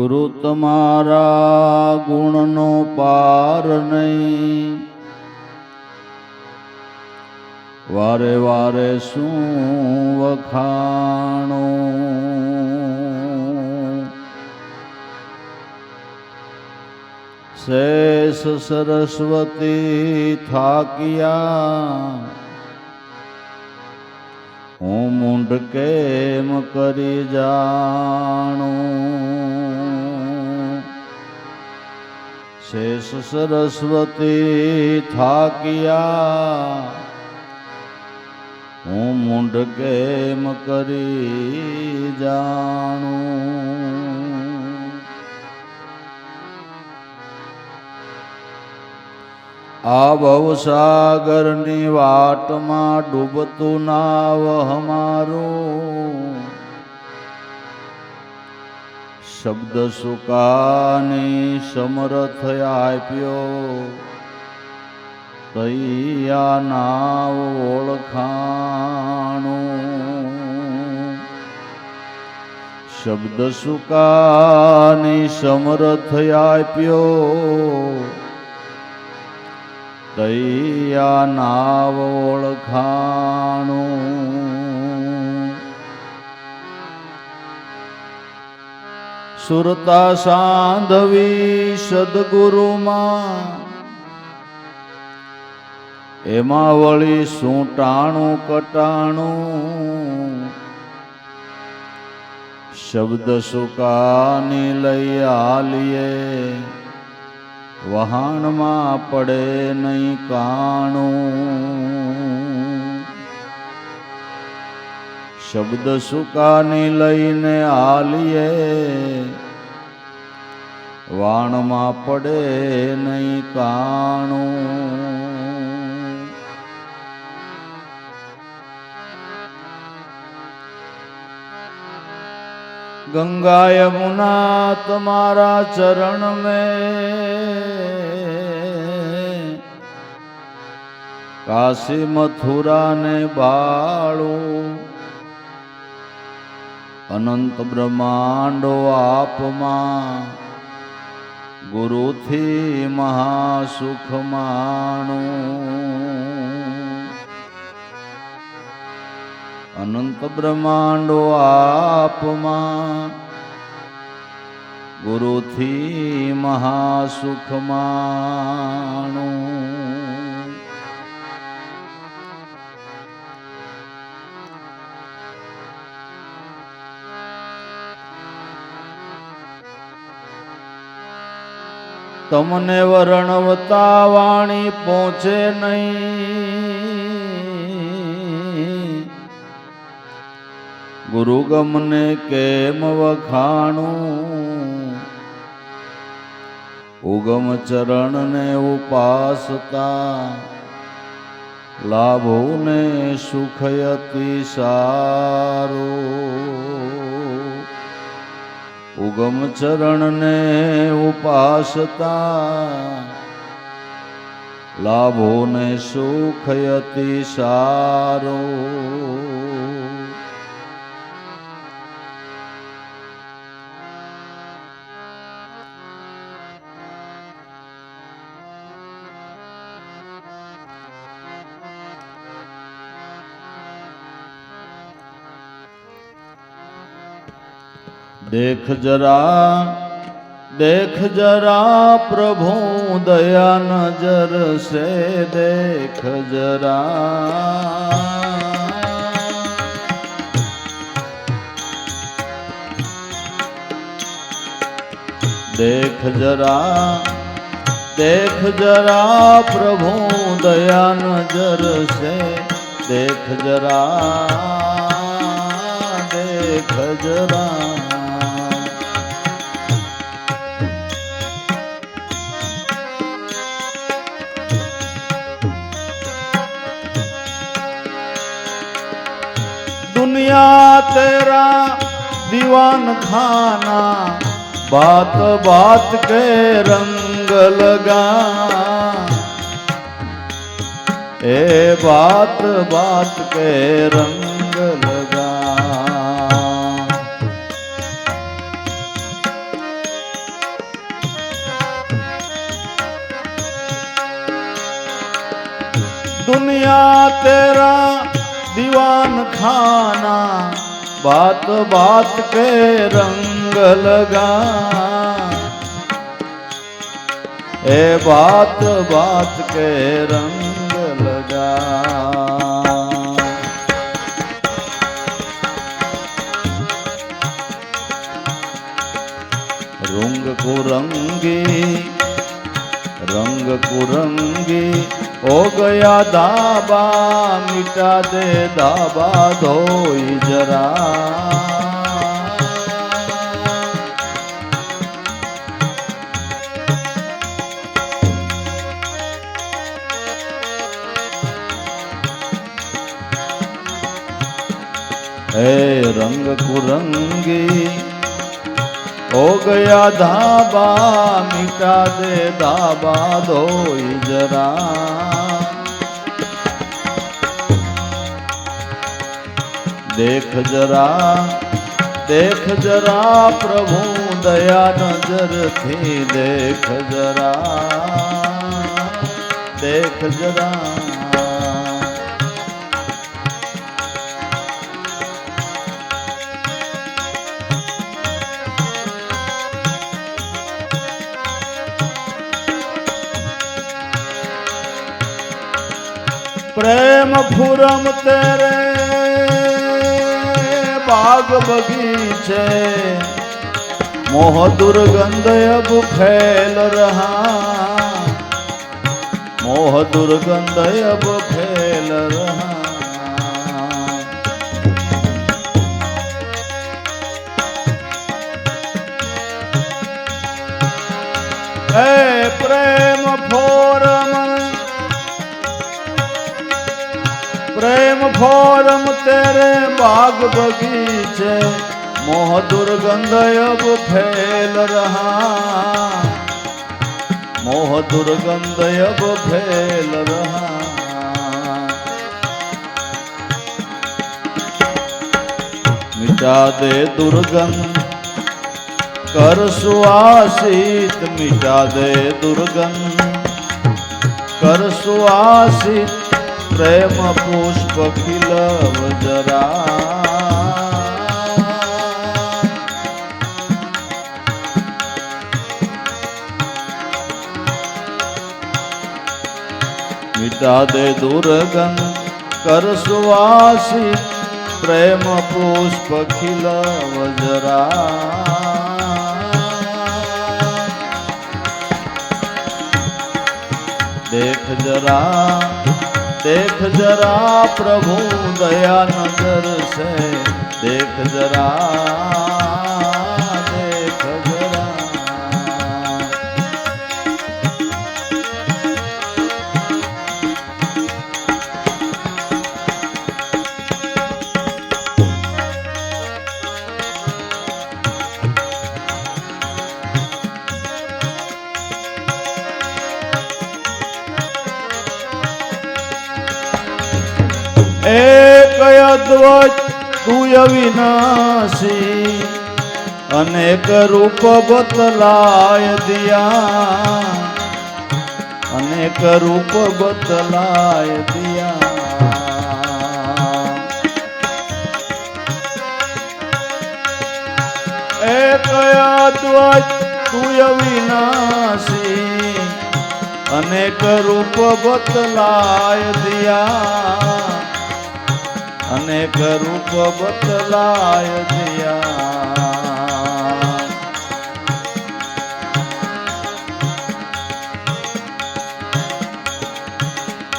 ગુરુ તમારા ગુણનો પાર નહીં, વારે વારે શું વખાણો. શેષ સરસ્વતી થાક્યા, હું મુંડ કેમ કરી જાણું. શેષ સરસ્વતી થાક્યા, હું મુંડ કેમ કરી જાણું. આ ભવસાગરની વાટમાં ડૂબતું નાવ હમારું, શબ્દ સુકાની સમરથ આપ્યો, તૈયા નાવ ઓળખાણું. શબ્દ સુકાની સમરથ આપ્યો, તૈયા નાવ ઓળખાણું. સુરતા સાંધવી સદગુરુમાં, એમાં વળી શું ટાણું કટાણું. શબ્દ સુકાની લઈ આલીએ, વહાણમાં પડે નહીં કાણું. શબ્દ સુકાની લઈને આલીએ, વાણમાં પડે નહીં કાણું. ગંગા યમુના તમારા ચરણ में, काशी मथुरा ने बाळू. अनंत ब्रह्मांडो आपमा, गुरु थी महासुख माणूं. अनंत ब्रह्मांडो आपमा, गुरु थी महासुख माणूं. तमने वर्णवता वाणी पहुँचे नहीं, गुरु गमने केम वखाणूं. उगम चरण ने उपासता, लाभो ने सुखयति सारो. उगम चरण ने उपासता, लाभो ने सुखयति सारो. देख जरा प्रभु दया नजर से देख जरा. देख जरा प्रभु दया नजर से देख जरा. देख जरा दुनिया तेरा दीवान खाना, बात बात के रंग लगा. ए बात बात के रंग लगा. दुनिया तेरा दीवान खाना, बात बात के रंग लगा। ए बात बात के रंग लगा। रंग कुरंगी हो गया दाबा, मिटा दे दाबा धोई जरा। ए रंग कुरंगी हो गया धाबा, मिटा दे दाबा धोई जरा। देख जरा प्रभु दया नजर थी, देख जरा, देख जरा। प्रेम फुरम तेरे बाग बगीचे, मोह दुर्गंध अब फैल रहा, मोह दुर्गंध अब फैल रहा। ऐ प्रेम फोरम तेरे बाग बगीचे, मोह दुर्गंध अब फैल रहा, मोह दुर्गंध अब फैल रहा। मिटा दे दुर्गंध कर सुवासित, मिटा दे दुर्गंध कर सुवासित, प्रेम पुष्प खिलव जरा। मिटा दे दुर्गंध कर सुवासित, प्रेम पुष्प खिलव जरा। देख जरा प्रभु दया नजर से, देख जरा, देख जरा। एक अद्वैत तू अविनाशी, अनेक रूप बतलाय दिया, अनेक रूप बतलाय दिया। एक अद्वैत तू अविनाशी, अनेक रूप बतलाय दिया, अनेक रूप बतलाय दिया।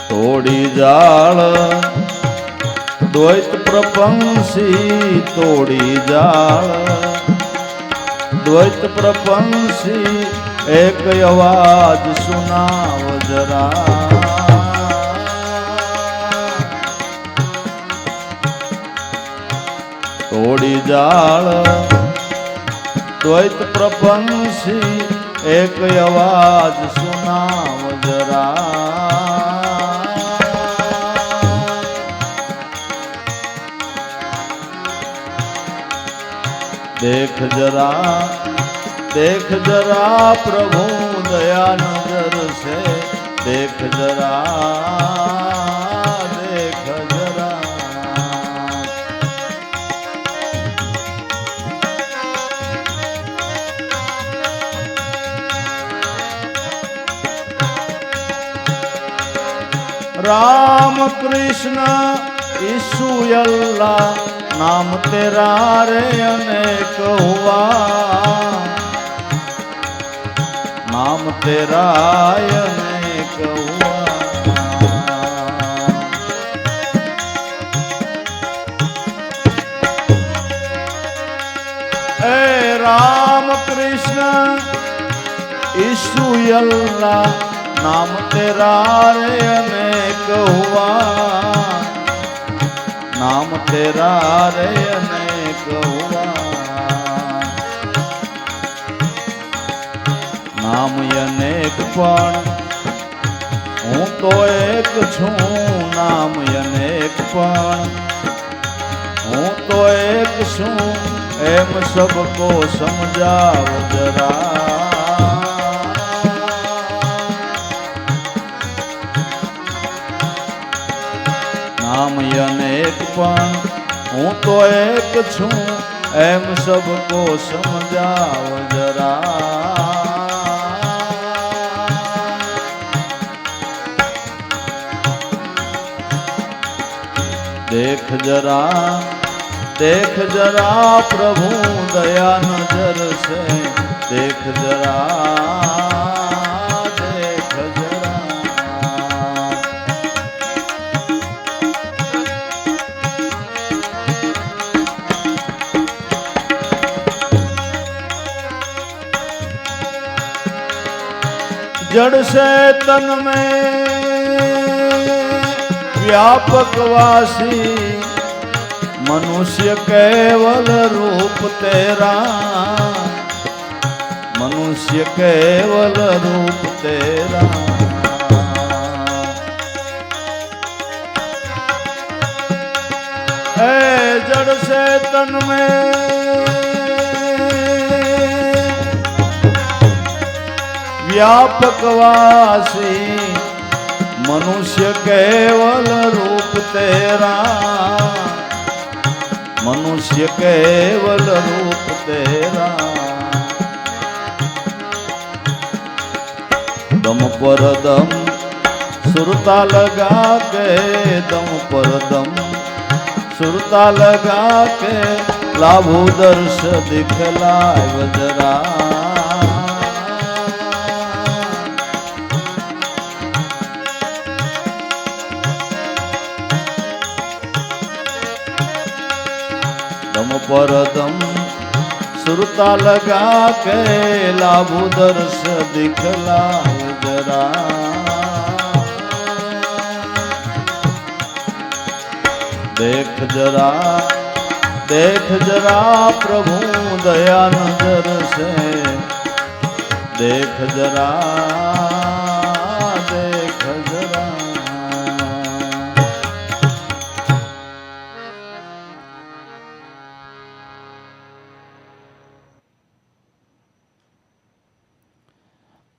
तोड़ी जाल द्वैत प्रपंसी, तोड़ी जाल द्वैत प्रपंसी, एक आवाज सुनाव जरा। तोड़ी जाल द्वैत प्रपंसी, एक आवाज सुनाव जरा। देख जरा प्रभु दया नजर से, देख जरा। राम कृष्ण ईसु अल्लाह नाम तेरा रे अनेक हुआ, नाम तेरा अनेक हुआ। ए राम कृष्ण ईसु अल्लाह नाम तेरा रे अनेक हुआ, नाम तेरा रे अनेक हुआ। नाम अनेक पण हूँ तो एक छू, नाम अनेक पण हूँ तो एक छू, एम सबको समझाव जरा। नाम अनेक पण हूँ तो एक छू, एम सबको समझाव जरा। देख जरा, देख जरा प्रभु दया नजर से, देख जरा, देख जरा। जड़ से तन में व्यापक वासी, मनुष्य केवल रूप तेरा, मनुष्य केवल रूप तेरा। है जड़ से तन में व्यापक वासी, मनुष्य केवल रूप तेरा, मनुष्य केवल रूप तेरा। दम पर दम सुरता लगा के, दम पर दम सुरता लगा के, लाभो दर्श दिखलाय जरा। दम पर दम सुरता लगा के, लाभो दर्श दिखलाय जरा। देख जरा, देख जरा प्रभु दया नजर से, देख जरा, देख जरा।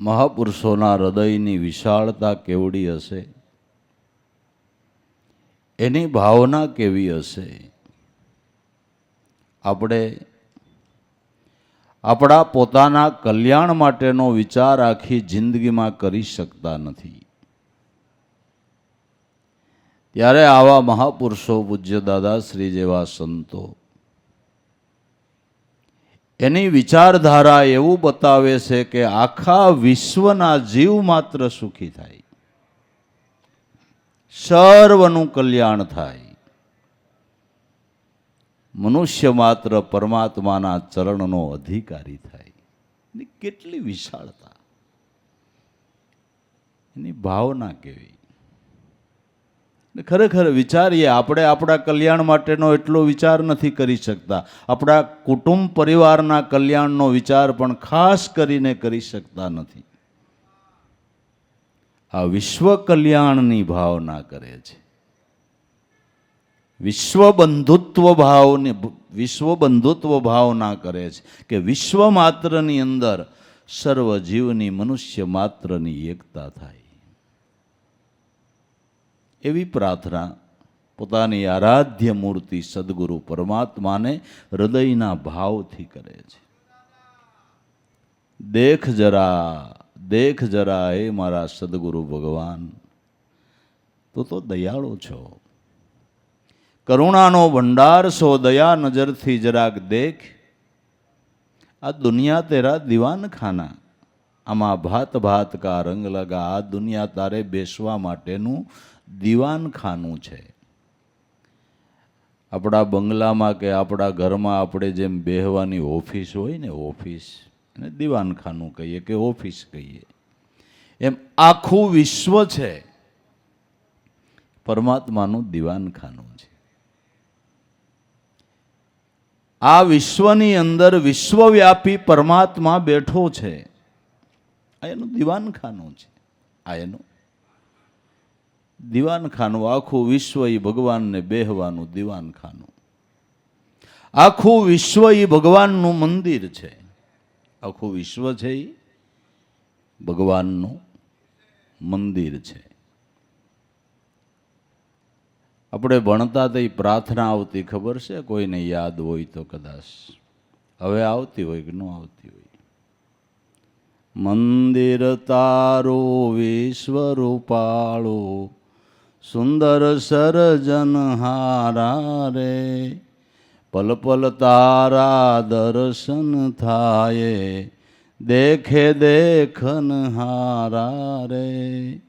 મહાપુરુષોના હૃદયની વિશાળતા કેવડી હશે, એની ભાવના કેવી હશે, આપણે આપણા પોતાના કલ્યાણ માટેનો વિચાર આખી જિંદગીમાં કરી શકતા નથી। ત્યારે આવા મહાપુરુષો, પૂજ્ય દાદાશ્રી જેવા સંતો એની વિચારધારા એવું બતાવે છે કે આખા વિશ્વના જીવ માત્ર સુખી થાય, સર્વનું કલ્યાણ થાય, મનુષ્ય માત્ર પરમાત્માના ચરણનો અધિકારી થાય। કેટલી વિશાળતા, એની ભાવના કેવી। ખરેખર વિચારીએ, આપણે આપણા કલ્યાણ માટેનો એટલો વિચાર નથી કરી શકતા, આપણા કુટુંબ પરિવારના કલ્યાણનો વિચાર પણ ખાસ કરીને કરી શકતા નથી। આ વિશ્વ કલ્યાણની ભાવના કરે છે, વિશ્વ બંધુત્વ ભાવના કરે છે કે વિશ્વ માત્રની અંદર સર્વ જીવની, મનુષ્ય માત્રની એકતા થાય। એવી પ્રાર્થના પોતાની આરાધ્ય મૂર્તિ સદગુરુ પરમાત્માને હૃદયના ભાવથી કરે છે। દેખ જરા હે મારા સદગુરુ ભગવાન, તો દયાળુ છો, કરુણાનો ભંડાર છો, દયા નજરથી જરાક દેખ, આ દુનિયા તેરા દીવાન ખાના, આમાં ભાત ભાત કા રંગ લગા, આ દુનિયા તારે બેસવા માટેનું દીવાન ખાનું છે. આપણા બંગલામાં કે આપણા ઘરમાં આપણે જેમ બેહવાની ઓફિસ હોય ને, ઓફિસ એને દીવાનખાનું કહીએ કે ઓફિસ કહીએ, એમ આખું વિશ્વ છે પરમાત્માનું દીવાનખાનું છે. આ વિશ્વની અંદર વિશ્વવ્યાપી પરમાત્મા બેઠો છે, આ એનું દીવાનખાનું છે. આ એનું દીવાનખાનું, આખું વિશ્વ એ ભગવાનને બેહવાનું દીવાનખાનું, આખું વિશ્વ એ ભગવાનનું મંદિર છે. આખું વિશ્વ છે એ ભગવાનનું મંદિર છે. આપણે ભણતા તો પ્રાર્થના આવતી ખબર છે, કોઈને યાદ હોય તો કદાચ, હવે આવતી હોય કે ન આવતી હોય. મંદિર તારું વિશ્વરૂપાળું, સુંદર સર્જનહારા રે, પલ પલ તારા દર્શન થાય, દેખે દેખન હારા રે.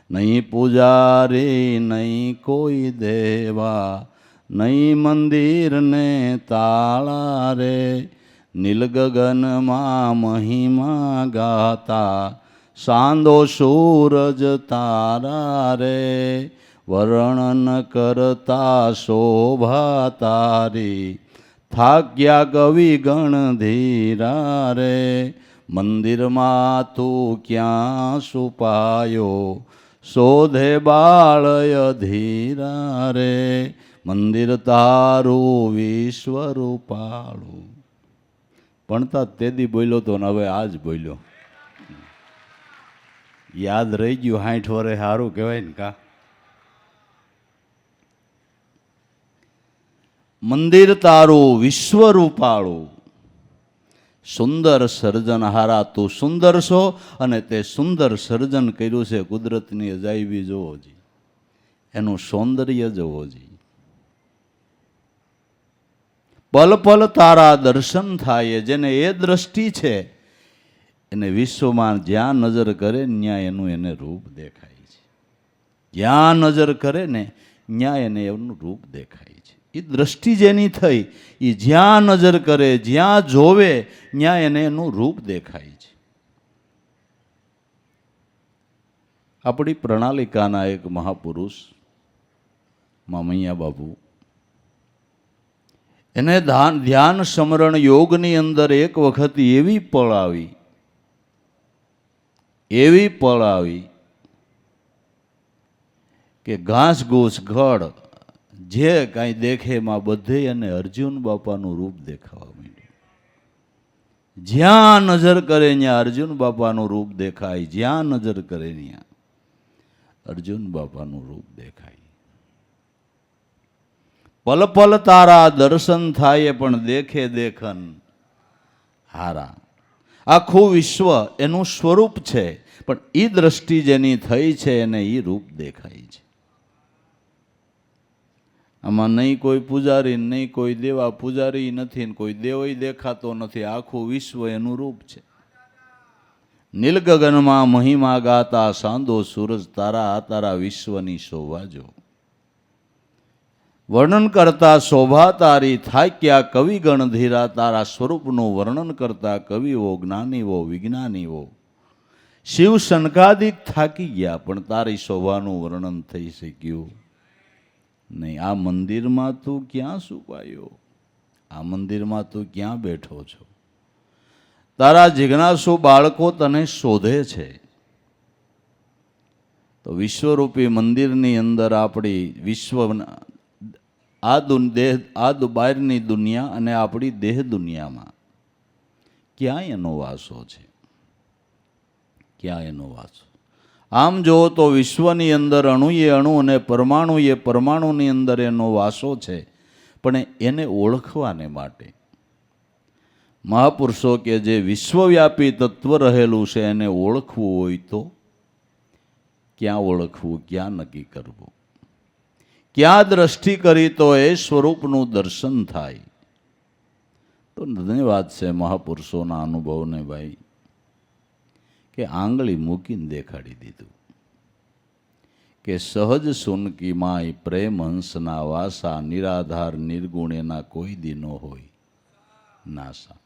નહીં પૂજારી નહીં કોઈ દેવા, નહીં મંદિરને તાળા રે, નીલ ગગનમાં મહિમા ગાતા, સાંદો સૂરજ તારા રે, વર્ણન કરતા શોભા તારી, થાક્યા કવિ ગણ ધીરા રે. મંદિરમાં તું ક્યાં છુપાયો, શોધે બાળય ધીરા રે, મંદિર તારું વિશ્વરૂપાળું. ભણતા તેદી બોલ્યો તો ને હવે આજ બોલ્યો, યાદ રહી ગયું. 60 વર્ષે સારું કહેવાય ને કા. મંદિર તારું વિશ્વરૂપાળું, સુંદર સર્જનહારા, તું સુંદર છો અને તે સુંદર સર્જન કર્યું છે. કુદરતની અજાયબી જોવો જી, એનું સૌંદર્ય જોવો જી. પલ પલ તારા દર્શન થાય, જેને એ દ્રષ્ટિ છે એને વિશ્વમાં જ્યાં નજર કરે ત્યાં એનું એને રૂપ દેખાય છે. જ્યાં નજર કરે ને ત્યાં એને એનું રૂપ દેખાય છે. એ દ્રષ્ટિ જેની થઈ એ જ્યાં નજર કરે, જ્યાં જોવે ત્યાં એને એનું રૂપ દેખાય છે. આપણી પ્રણાલિકાના એક મહાપુરુષ મામૈયા બાપુ, એને ધ્યાન સ્મરણ યોગની અંદર એક વખત એવી પળ આવી કે ઘાસ ઘૂસ ઘડ જે કાંઈ દેખે એમાં બધે એને અર્જુન બાપાનું રૂપ દેખાવા માંડ્યું. જ્યાં નજર કરે ત્યાં અર્જુન બાપાનું રૂપ દેખાય, જ્યાં નજર કરે ત્યાં અર્જુન બાપાનું રૂપ દેખાય. પલ પલ તારા દર્શન થાય પણ દેખે દેખન હારા. આખું વિશ્વ એનું સ્વરૂપ છે, પણ એ દ્રષ્ટિ જેની થઈ છે એને એ રૂપ દેખાય છે. આમાં નહીં કોઈ પૂજારી, નહીં કોઈ દેવા, પૂજારી નથી ને કોઈ દેવય દેખાતો નથી. આખું વિશ્વ એનું રૂપ છે. નીલ ગગનમાં મહિમા ગાતા, સાંદો સૂરજ તારા, તારા વિશ્વની શોભા જો. વર્ણન કરતા શોભા તારી, થાક્યા કવિ ગણ ધીરા, તારા સ્વરૂપનું વર્ણન કરતા કવિઓ, જ્ઞાનીઓ, વિજ્ઞાનીઓ, શિવ શનકાદિક થાકી ગયા પણ તારી શોભાનું વર્ણન થઈ શક્યું નહીં. આ મંદિરમાં તું ક્યાં છુપાયો, આ મંદિરમાં તું ક્યાં બેઠો છો? તારા જિજ્ઞાસુ બાળકો તને શોધે છે. તો વિશ્વરૂપી મંદિરની અંદર આપણી વિશ્વ આ બહારની દુનિયા અને આપણી દેહ દુનિયામાં ક્યાં એનો વાસો છે? ક્યાં એનો વાસો? આમ જુઓ તો વિશ્વની અંદર અણુએ અણુ અને પરમાણુએ પરમાણુની અંદર એનો વાસો છે, પણ એને ઓળખવાને માટે મહાપુરુષો કે જે વિશ્વવ્યાપી તત્વ રહેલું છે એને ઓળખવું હોય તો ક્યાં ઓળખવું, ક્યાં નક્કી કરવું, ક્યાં દ્રષ્ટિ કરી તો એ સ્વરૂપનું દર્શન થાય. તો ધન્યવાદ છે મહાપુરુષોના અનુભવને ભાઈ, કે આંગળી મૂકીને દેખાડી દીધું કે સહજ સુનકી માય પ્રેમ હંસના વાસા, નિરાધાર નિર્ગુણ એના કોઈ દી ન હોય નાસા.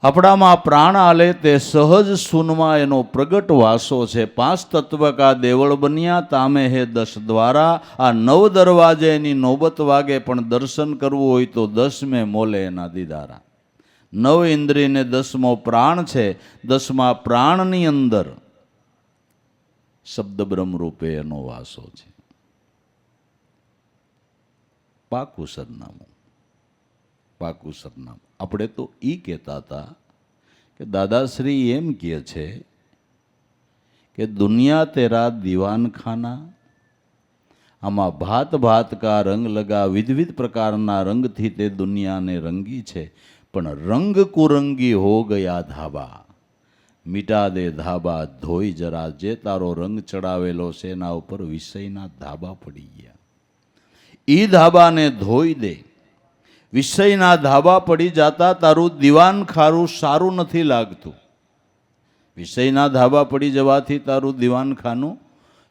આપણામાં પ્રાણ આલે તે સહજ સુનમાં એનો પ્રગટ વાસો છે. 5 તત્વ કા દેવળ બન્યા તામે હે 10 દ્વારા. આ 9 દરવાજે એની નોબત વાગે, પણ દર્શન કરવું હોય તો 10મે મોલે એના દીદારા. 9 ઇન્દ્રિયને 10મો પ્રાણ છે. 10મા પ્રાણની અંદર શબ્દ બ્રહ્મ રૂપે એનો વાસો છે. પાકું સરનામું, પાકું સરનામું. આપણે તો એ કહેતા હતા કે દાદાશ્રી એમ કહે છે કે દુનિયા તેરા દીવાન ખાના, આમાં ભાત ભાત કા રંગ લગા, વિવિધ પ્રકારના રંગથી તે દુનિયાને રંગી છે. પણ રંગ કુરંગી હો ગયા ધાબા, મીટા દે ધાબા ધોઈ જરા. જે તારો રંગ ચડાવેલો છે એના ઉપર વિષયના ધાબા પડી ગયા, ઈ ધાબાને ધોઈ દે. વિષયના ધાબા પડી જાતા તારું દીવાન ખારું સારું નથી લાગતું. વિષયના ધાબા પડી જવાથી તારું દીવાન ખાનું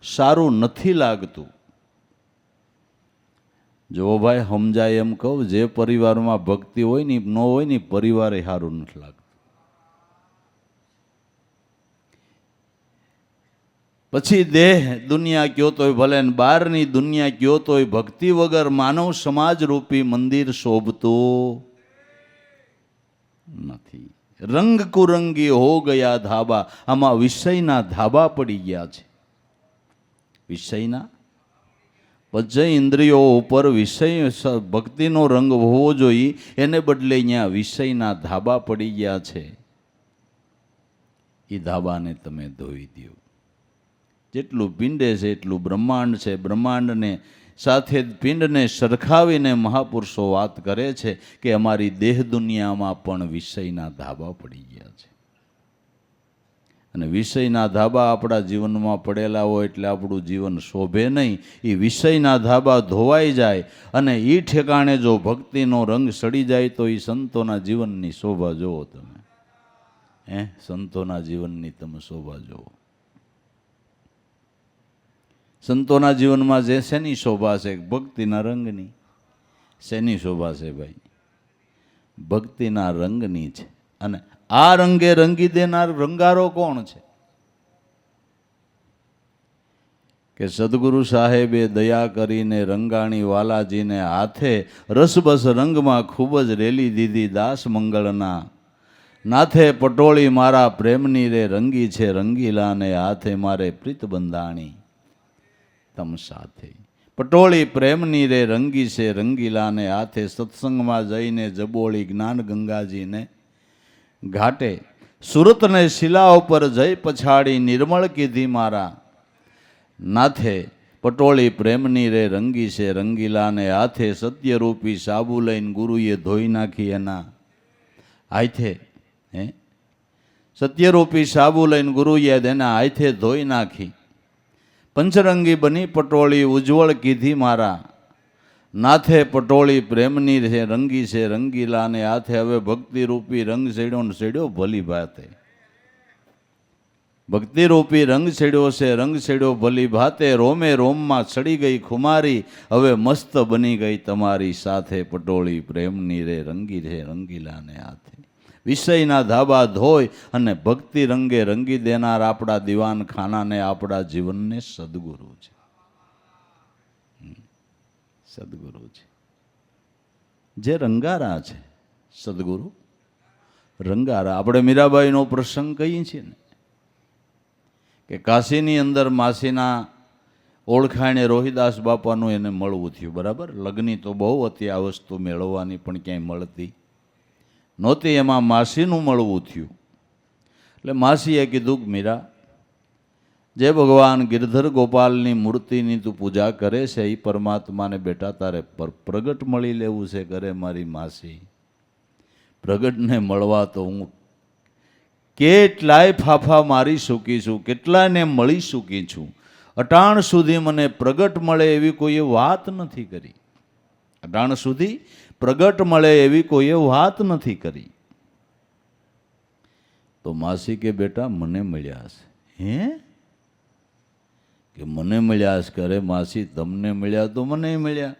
સારું નથી લાગતું. જો ભાઈ સમજાય એમ કહું, જે પરિવારમાં ભક્તિ હોય ને ન હોય ને પરિવારે સારું નથી લાગતું. પછી દેહ દુનિયા કયો તોય ભલે, ને બહારની દુનિયા કયો તોય, ભક્તિ વગર માનવ સમાજ રૂપી મંદિર શોભતું નથી. રંગ કુરંગી હો ગયા ધાબા, આમાં વિષયના ધાબા પડી ગયા છે. વિષયના 5 ઇન્દ્રિયો ઉપર વિષય ભક્તિનો રંગ હોવો જોઈએ, એને બદલે અહીંયા વિષયના ધાબા પડી ગયા છે. એ ધાબાને તમે ધોઈ દો. જેટલું પિંડે છે એટલું બ્રહ્માંડ છે. બ્રહ્માંડને સાથે પિંડને સરખાવીને મહાપુરુષો વાત કરે છે કે અમારી દેહ દુનિયામાં પણ વિષયના ધાબા પડી ગયા છે. અને વિષયના ધાબા આપણા જીવનમાં પડેલા હોય એટલે આપણું જીવન શોભે નહીં. એ વિષયના ધાબા ધોવાઈ જાય અને એ ઠેકાણે જો ભક્તિનો રંગ સડી જાય તો એ સંતોના જીવનની શોભા જુઓ તમે. સંતોના જીવનની તમે શોભા જુઓ. સંતોના જીવનમાં જે શેની શોભા છે? ભક્તિના રંગની. શેની શોભા છે ભાઈ? ભક્તિના રંગની છે. અને આ રંગે રંગી દેનાર રંગારો કોણ છે? કે સદગુરુ સાહેબે દયા કરીને રંગાણી વાલાજીને હાથે રસબસ રંગમાં ખૂબ જ રેલી દીધી. દાસ મંગળના નાથે પટોળી મારા પ્રેમની રે રંગી છે, રંગીલાને હાથે મારે પ્રીત બંધાણી તમ સાથે. પટોળી પ્રેમની રે રંગી છે, રંગીલાને હાથે સત્સંગમાં જઈને જબોળી જ્ઞાન ગંગાજીને ઘાટે. સુરતને શિલા ઉપર જઈ પછાડી નિર્મળ કીધી મારા નાથે. પટોળી પ્રેમની રે રંગી છે, રંગીલાને હાથે સત્યરૂપી સાબુ લઈને ગુરુએ ધોઈ નાખી એના હાથે. સત્યરૂપી સાબુ લઈને ગુરુએ એના હાથે ધોઈ નાખી. પંચરંગી બની પટોળી ઉજ્જવળ કીધી મારા નાથે. પટોળી પ્રેમની છે, રંગી છે, રંગીલાને હાથે. હવે ભક્તિરૂપી રંગ સેડ્યો ને સેડ્યો ભલી ભાતે. ભક્તિરૂપી રંગ સેડ્યો છે, રંગ સેડ્યો ભલી ભાતે. રોમે રોમમાં ચડી ગઈ ખુમારી, હવે મસ્ત બની ગઈ તમારી સાથે. પટોળી પ્રેમની રે રંગી છે, રંગીલાને હાથે. વિષયના ધાબા ધોઈ અને ભક્તિ રંગે રંગી દેનાર આપણા દીવાન ખાનાને, આપણા જીવનને સદગુરુ છે. સદગુરુ છે જે રંગારા છે. સદગુરુ રંગારા. આપણે મીરાબાઈનો પ્રસંગ કહીએ છીએ ને કે કાશીની અંદર માસીના ઓળખાણે રોહિદાસ બાપાનું એને મળવું થયું. બરાબર, લગ્ની તો બહુ હતી આ વસ્તુ મેળવવાની, પણ ક્યાંય મળતી નહોતી. એમાં માસીનું મળવું થયું. એટલે માસીએ કીધું કે મીરા, જે ભગવાન ગિરધર ગોપાલની મૂર્તિની તું પૂજા કરે છે એ પરમાત્માને બેટા તારે પ્રગટ મળી લેવું છે. કરે મારી માસી, પ્રગટને મળવા તો હું કેટલાય ફાફા મારી ચૂકી છું, કેટલાયને મળી ચૂકી છું, અટાણ સુધી મને પ્રગટ મળે એવી કોઈએ વાત નથી કરી. અટાણ સુધી પ્રગટ મળે એવી કોઈએ વાત નથી કરી. તો માસી કે બેટા મને મળ્યા છે. હે કે મને મળ્યા છે? કરે માસી તમને મળ્યા તો મને મળ્યા.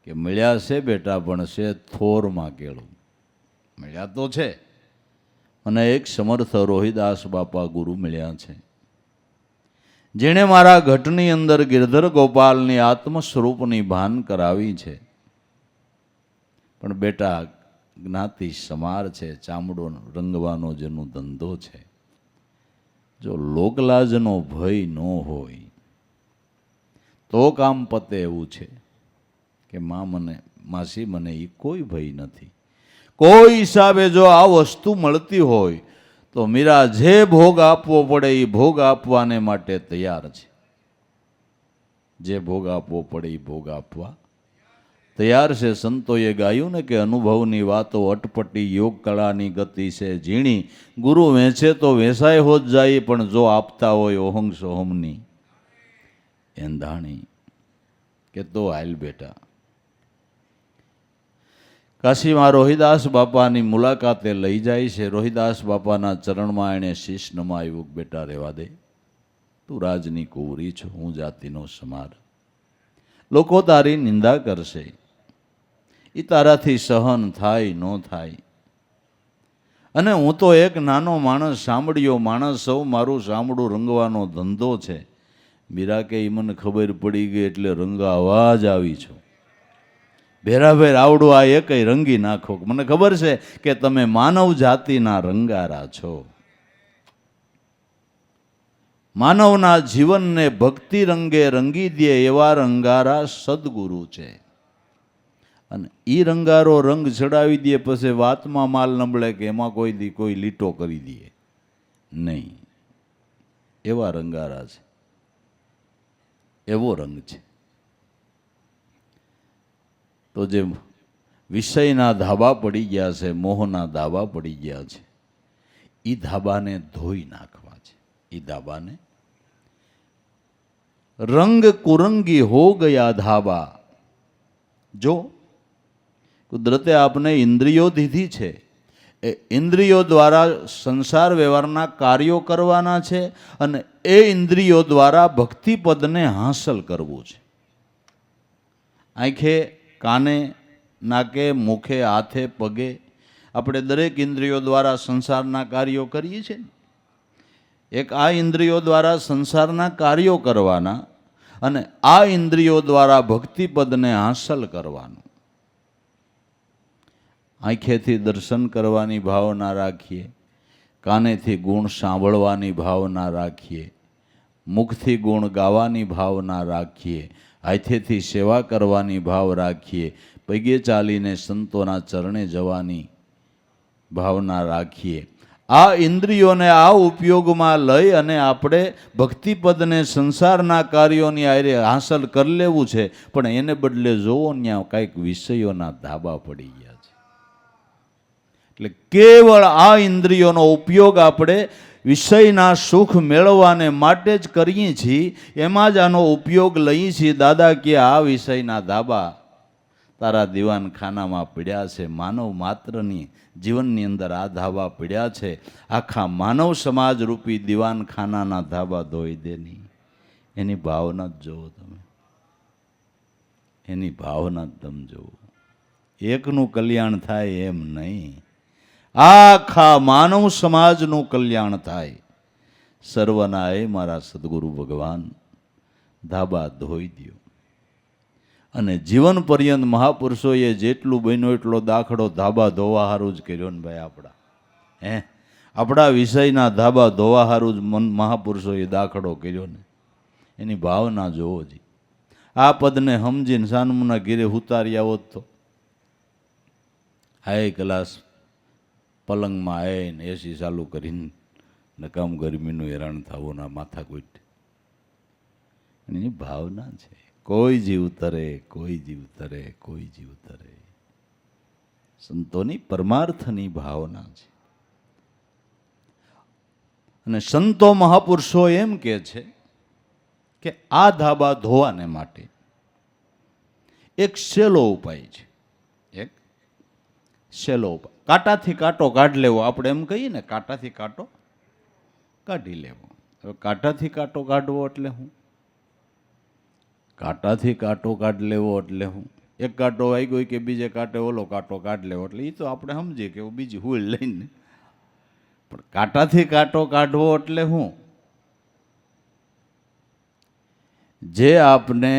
કે મળ્યા છે બેટા, પણ છે થોરમાં કેળું. મળ્યા તો છે, મને એક સમર્થ રોહિદાસ બાપા ગુરુ મળ્યા છે, જેણે મારા ઘટની અંદર ગિરધર ગોપાલની આત્મ સ્વરૂપની ભાન કરાવી છે. પણ બેટા જ્ઞાતિ સમાર છે, ચામડો રંગવાનો જેનો ધંધો છે, જો લોકલાજનો ભય ન હોય તો કામ પતે એવું છે. કે માસી મને એ કોઈ ભય નથી. કોઈ હિસાબે જો આ વસ્તુ મળતી હોય તો મીરા જે ભોગ આપવો પડે એ ભોગ આપવાને માટે તૈયાર છે. જે ભોગ આપવો પડે એ ભોગ આપવા તૈયાર છે. સંતોએ ગાયું ને કે અનુભવની વાતો અટપટી, યોગ કળાની ગતિ છે ઝીણી, ગુરુ વેચે તો વેસાય હોત જાય, પણ જો આપતા હોય ઓહંગ સોહમની એંધાણી. કે તો હાલ બેટા. કાશીમાં રોહિદાસ બાપાની મુલાકાતે લઈ જાય છે. રોહિદાસ બાપાના ચરણમાં એણે શીશ નમાવ્યું. બેટા રહેવા દે, તું રાજની કુંવરી છો, હું જાતિનો સમાર. લોકો તારી નિંદા કરશે, એ તારાથી સહન થાય ન થાય. અને હું તો એક નાનો માણસ, સાંભળ્યો માણસ સૌ, મારું સાંભળું રંગવાનો ધંધો છે. મીરા કે એ મને ખબર પડી ગઈ એટલે રંગા અવાજ આવી છો. ભેરાભેર આવડું આ એકય રંગી નાખો. મને ખબર છે કે તમે માનવ જાતિના રંગારા છો. માનવના જીવનને ભક્તિ રંગે રંગી દે એવા રંગારા સદગુરુ છે. અને એ રંગારો રંગ ચડાવી દે પછી વાતમાં માલ નબળે કે એમાં કોઈ લીટો કરી દે નહીં. એવા રંગારા છે, એવો રંગ છે. તો જે વિષયના ધાબા પડી ગયા છે, મોહના ધાબા પડી ગયા છે, એ ધાબાને ધોઈ નાખવા છે. એ ધાબાને રંગ કુરંગી હો ગયા ધાબા. જો કુદરતે આપને ઇન્દ્રિયો દીધી છે, એ ઇન્દ્રિયો દ્વારા સંસાર વ્યવહારના કાર્યો કરવાના છે અને એ ઇન્દ્રિયો દ્વારા ભક્તિપદને હાંસલ કરવું છે. આંખે, કાને, નાકે, મુખે, હાથે, પગે આપણે દરેક ઇન્દ્રિયો દ્વારા સંસારના કાર્યો કરીએ છીએ. એક આ ઇન્દ્રિયો દ્વારા સંસારના કાર્યો કરવાના અને આ ઇન્દ્રિયો દ્વારા ભક્તિપદને હાંસલ કરવાનું. આંખેથી દર્શન કરવાની ભાવના રાખીએ, કાનેથી ગુણ સાંભળવાની ભાવના રાખીએ, મુખથી ગુણ ગાવાની ભાવના રાખીએ, હાથેથી સેવા કરવાની ભાવ રાખીએ, પગે ચાલીને સંતોના ચરણે જવાની ભાવના રાખીએ. આ ઇન્દ્રિયોને આ ઉપયોગમાં લઈ અને આપણે ભક્તિપદને સંસારના કાર્યોની આરે હાંસલ કરી લેવું છે. પણ એને બદલે જોવો ત્યાં કાંઈક વિષયોના ધાબા પડી ગયા છે. એટલે કેવળ આ ઇન્દ્રિયોનો ઉપયોગ આપણે વિષયના સુખ મેળવવાને માટે જ કરીએ છીએ. એમાં જ આનો ઉપયોગ લઈએ છીએ. દાદા કે આ વિષયના ધાબા તારા દીવાનખાનામાં પડ્યા છે. માનવ માત્રની જીવનની અંદર આ ધાબા પડ્યા છે. આખા માનવ સમાજ રૂપી દીવાનખાનાના ધાબા ધોઈ દેની. એની ભાવના જ જુઓ તમે, એની ભાવના જ તમે જુઓ. એકનું કલ્યાણ થાય એમ નહીં, આખા માનવ સમાજનું કલ્યાણ થાય. સર્વના એ મારા સદગુરુ ભગવાન ધાબા ધોઈ દો. અને જીવન પર્યંત મહાપુરુષોએ જેટલું બન્યો એટલો દાખલો ધાબા ધોવા હારું જ કર્યો ને ભાઈ. આપણા વિષયના ધાબા ધોવા હારું જ મહાપુરુષોએ દાખલો કર્યો ને. એની ભાવના જોવો જી. આ પદને સમજીને સાનમુના ઘીરે ઉતાર્યા હોત તો હાય કલાસ પલંગમાં આવીને એસી ચાલુ કરીને નકામ ગરમીનું હેરાન થવું ના માથાકૂટ. એની ભાવના છે. કોઈ જીવ તરે, કોઈ જીવ તરે, કોઈ જીવ તરે. સંતોની પરમાર્થની ભાવના છે. અને સંતો મહાપુરુષો એમ કહે છે કે આ ધાબા ધોવાને માટે એક સહેલો ઉપાય છે, એક સહેલો ઉપાય. કાંટાથી કાંટો કાઢી લેવો, આપણે એમ કહીએ ને, કાંટાથી કાંટો કાઢી લેવો. હવે કાંટાથી કાંટો કાઢવો એટલે હું? કાંટાથી કાંટો કાઢી લેવો એટલે હું? એક કાંટો આવી ગયો કે બીજે કાંટે ઓલો કાંટો કાઢી લેવો, એટલે એ તો આપણે સમજીએ કે બીજી હુલ લઈને. પણ કાંટાથી કાંટો કાઢવો એટલે હું? જે આપને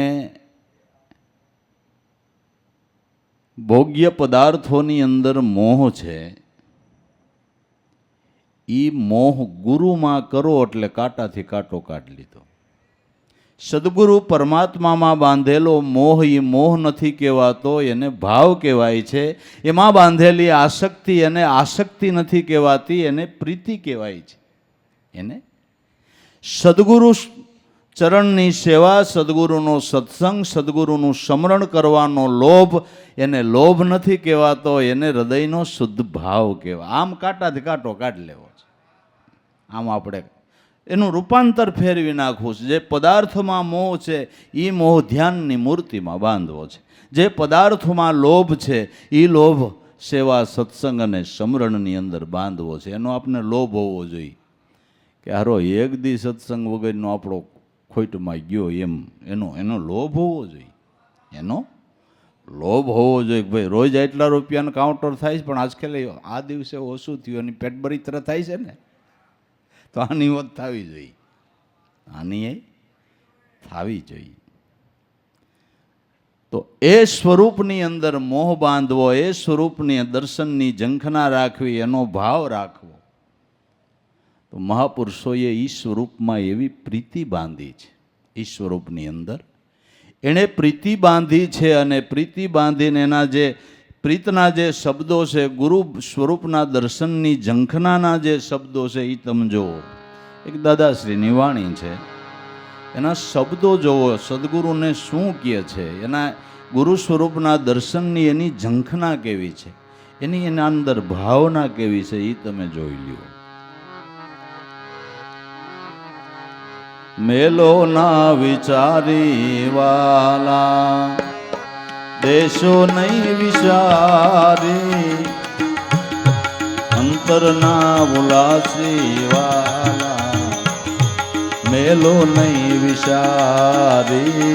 ભોગ્ય પદાર્થોની અંદર મોહ છે, એ મોહ ગુરુમાં કરો એટલે કાંટાથી કાંટો કાઢી લીધો. સદગુરુ પરમાત્મામાં બાંધેલો મોહ એ મોહ નથી કહેવાતો, એને ભાવ કહેવાય છે. એમાં બાંધેલી આસક્તિ એને આસક્તિ નથી કહેવાતી, એને પ્રીતિ કહેવાય છે. એને સદગુરુ ચરણની સેવા, સદગુરુનો સત્સંગ, સદગુરુનું સ્મરણ કરવાનો લોભ, એને લોભ નથી કહેવાતો, એને હૃદયનો શુદ્ધ ભાવ કહેવાય. આમ કાંટાથી કાંટો કાઢી લેવો છે. આમ આપણે એનું રૂપાંતર ફેરવી નાખવું છે. જે પદાર્થમાં મોહ છે એ મોહ ધ્યાનની મૂર્તિમાં બાંધવો છે. જે પદાર્થોમાં લોભ છે એ લોભ સેવા, સત્સંગ અને સ્મરણની અંદર બાંધવો છે. એનો આપણે લોભ હોવો જોઈએ કે હારો એક દી સત્સંગ વગરનો આપણો ખોટમાં ગયો, એનો લોભ હોવો જોઈએ. એનો લોભ હોવો જોઈએ કે ભાઈ રોજ આટલા રૂપિયાનું કાઉન્ટર થાય છે, પણ આજકાલ આ દિવસે ઓછું થયું અને પેટ ભરી તરફ થાય છે ને, તો આની વાત થવી જોઈએ, આની થવી જોઈએ. તો એ સ્વરૂપની અંદર મોહ બાંધવો, એ સ્વરૂપની દર્શનની ઝંખના રાખવી, એનો ભાવ રાખવો. તો મહાપુરુષોએ એ સ્વરૂપમાં એવી પ્રીતિ બાંધી છે. એ સ્વરૂપની અંદર એણે પ્રીતિ બાંધી છે, અને પ્રીતિ બાંધીને એના જે પ્રીતના જે શબ્દો છે, ગુરુ સ્વરૂપના દર્શનની ઝંખનાના જે શબ્દો છે એ તમે જુઓ. એક દાદાશ્રીની વાણી છે, એના શબ્દો જુઓ, સદગુરુને શું કહે છે, એના ગુરુ સ્વરૂપના દર્શનની એની ઝંખના કેવી છે, એની એના અંદર ભાવના કેવી છે, એ તમે જોઈ લ્યો. મેલો ના વિચારી વાલા, દેશો નહીં વિચારી, અંતરના ઉલાસી વાલા, મેલો નહીં વિચારી,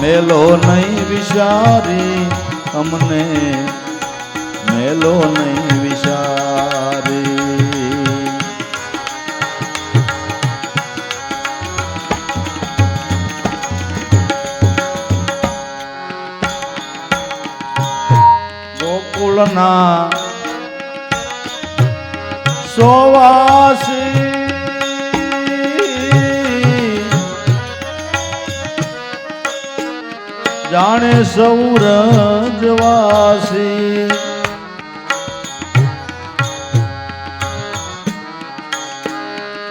મેલો નહીં વિચારી, અમને મેલો નહીં વિચારી. ગોકુળના સોવાસી, જાણે સૌરજવાસી,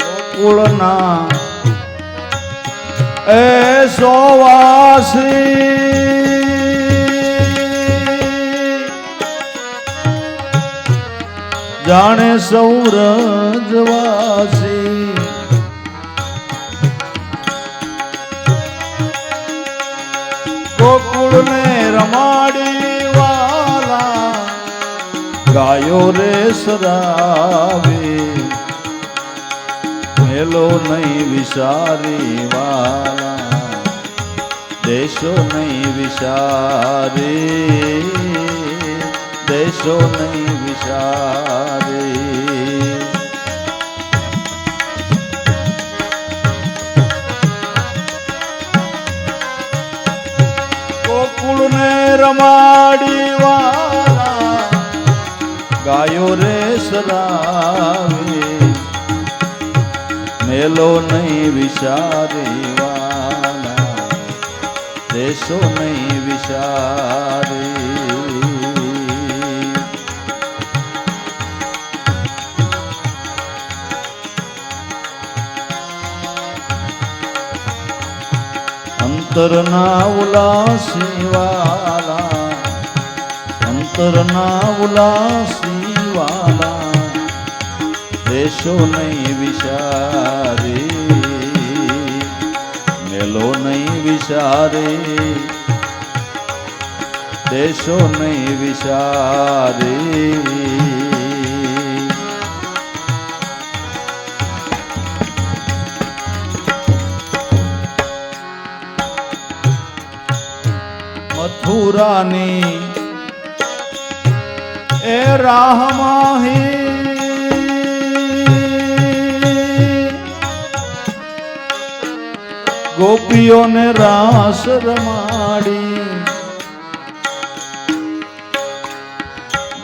ગોકુળના એ સોવાસી, જાણે સૌરજવાસી, ગોકુળને રમાડી વાલા, ગાયો રે સરાવી, મેલો નહીં વિચારી વાલા, દેશો નહીં વિચારી, દેશો નહીં વિચારી. ગોકુળને રમાડી વાલા, ગાયો રે સરાવી, મેલો નહીં વિચારી વાલા, દેશો નહીં વિચારી. અંતરના ઉલાસી વાલા, અંતરના ઉલાસી વાલા, દેશો નહીં વિચારે, મેલો નહીં વિચારે, દેશો નહીં વિચારે. મથુરાની એ રાહમાહી ગોપીઓને રાસ રમાડી,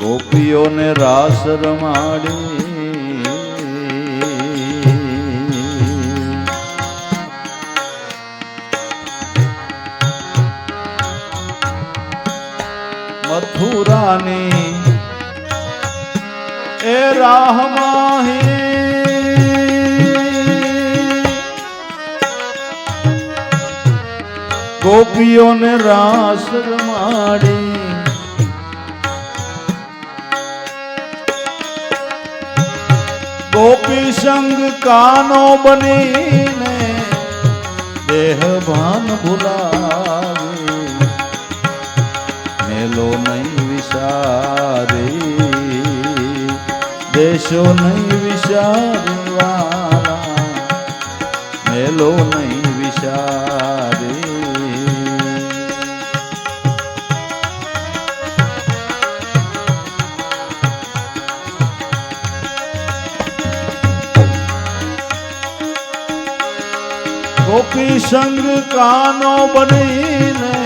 ગોપીઓને રાસ રમાડી. મથુરાની એ રાહમાહી ગોપીઓને રાસ રમાડી, ગોપી સંગ કાનો બનીને દેહ ભાન ભૂલાવે, મેલો નહીં વિચારે, દેશો નહીં વિચારે વાલા, મેલો નહીં વિચારે. ગોપી સંગ કાનો બનીને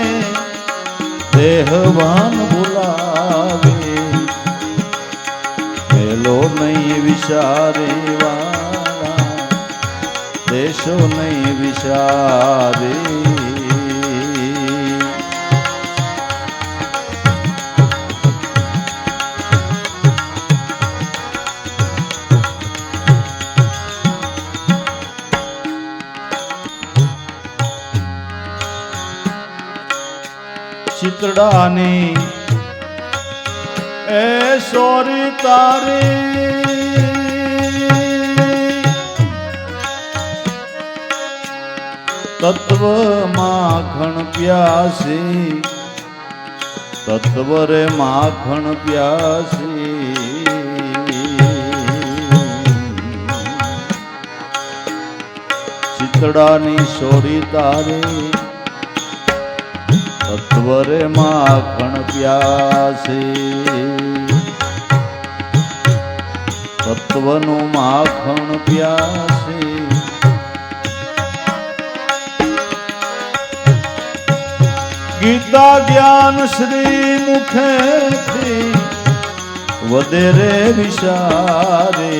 દેહવાન ભૂલાવે, મેલો નહીં વિચારે વાલા, દેશો નહીં વિચારે. ચિતડાની એ સોરી તારી તત્વ માખણ પ્યાસી, તત્વ રે માખણ પ્યાસી. ચિતડાની સોરી તારી તત્વરે માખણ પ્યાસે, તત્વનું માખણ પ્યાસે. ગીતા જ્ઞાન શ્રી મુખેથી વધેરે વિચારે,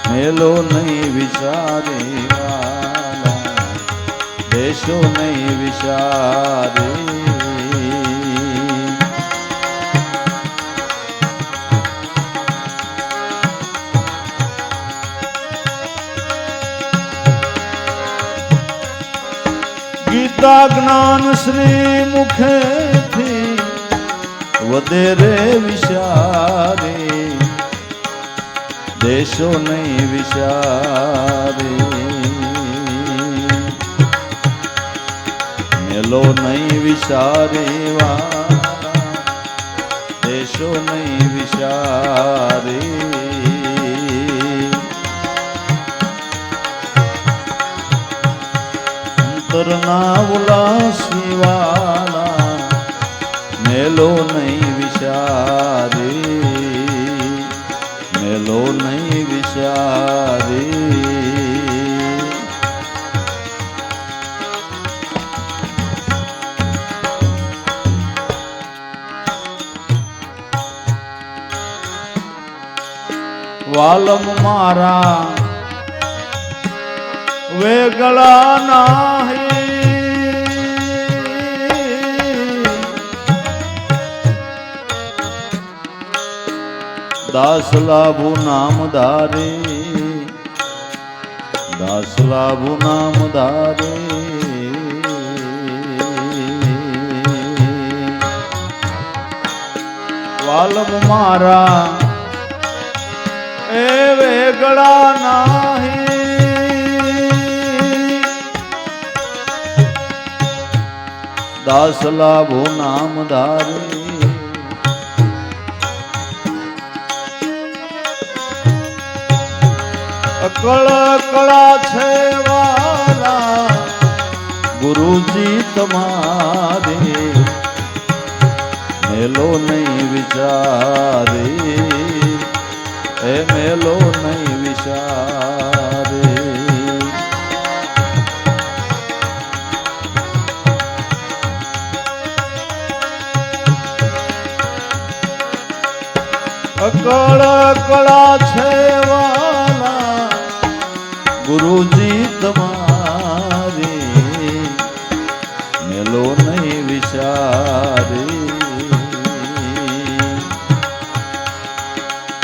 મેલો નહીં વિચારે વાલા, દેશો નહીં વિચારે. ગીતા જ્ઞાન શ્રી મુખેથી વધેરે વિચારે, દેશો નહીં વિચારે, મેલો નહીં વિચારે વાલા, દેશો નહીં વિચારે. અંતરના ઉલાસી વાલા, મેલો નહીં વિચારે, મેલો નહીં વિચારે. વાલમ મારા વેગળા નાહી, દાસ લાભુ નામ ધારે, દાસ લાભુ નામ ધારે. વાલમ મારા એ વેગળા નાહી દાસ લાભો નામ ધારી અકળ કળા છે વાલા ગુરુજી તમારે મેલો નહીં વિચારે એ મેલો નહીં વિચારે અકળ કળા છે વાલા ગુરુજી તમારે મેલો નહીં વિચારે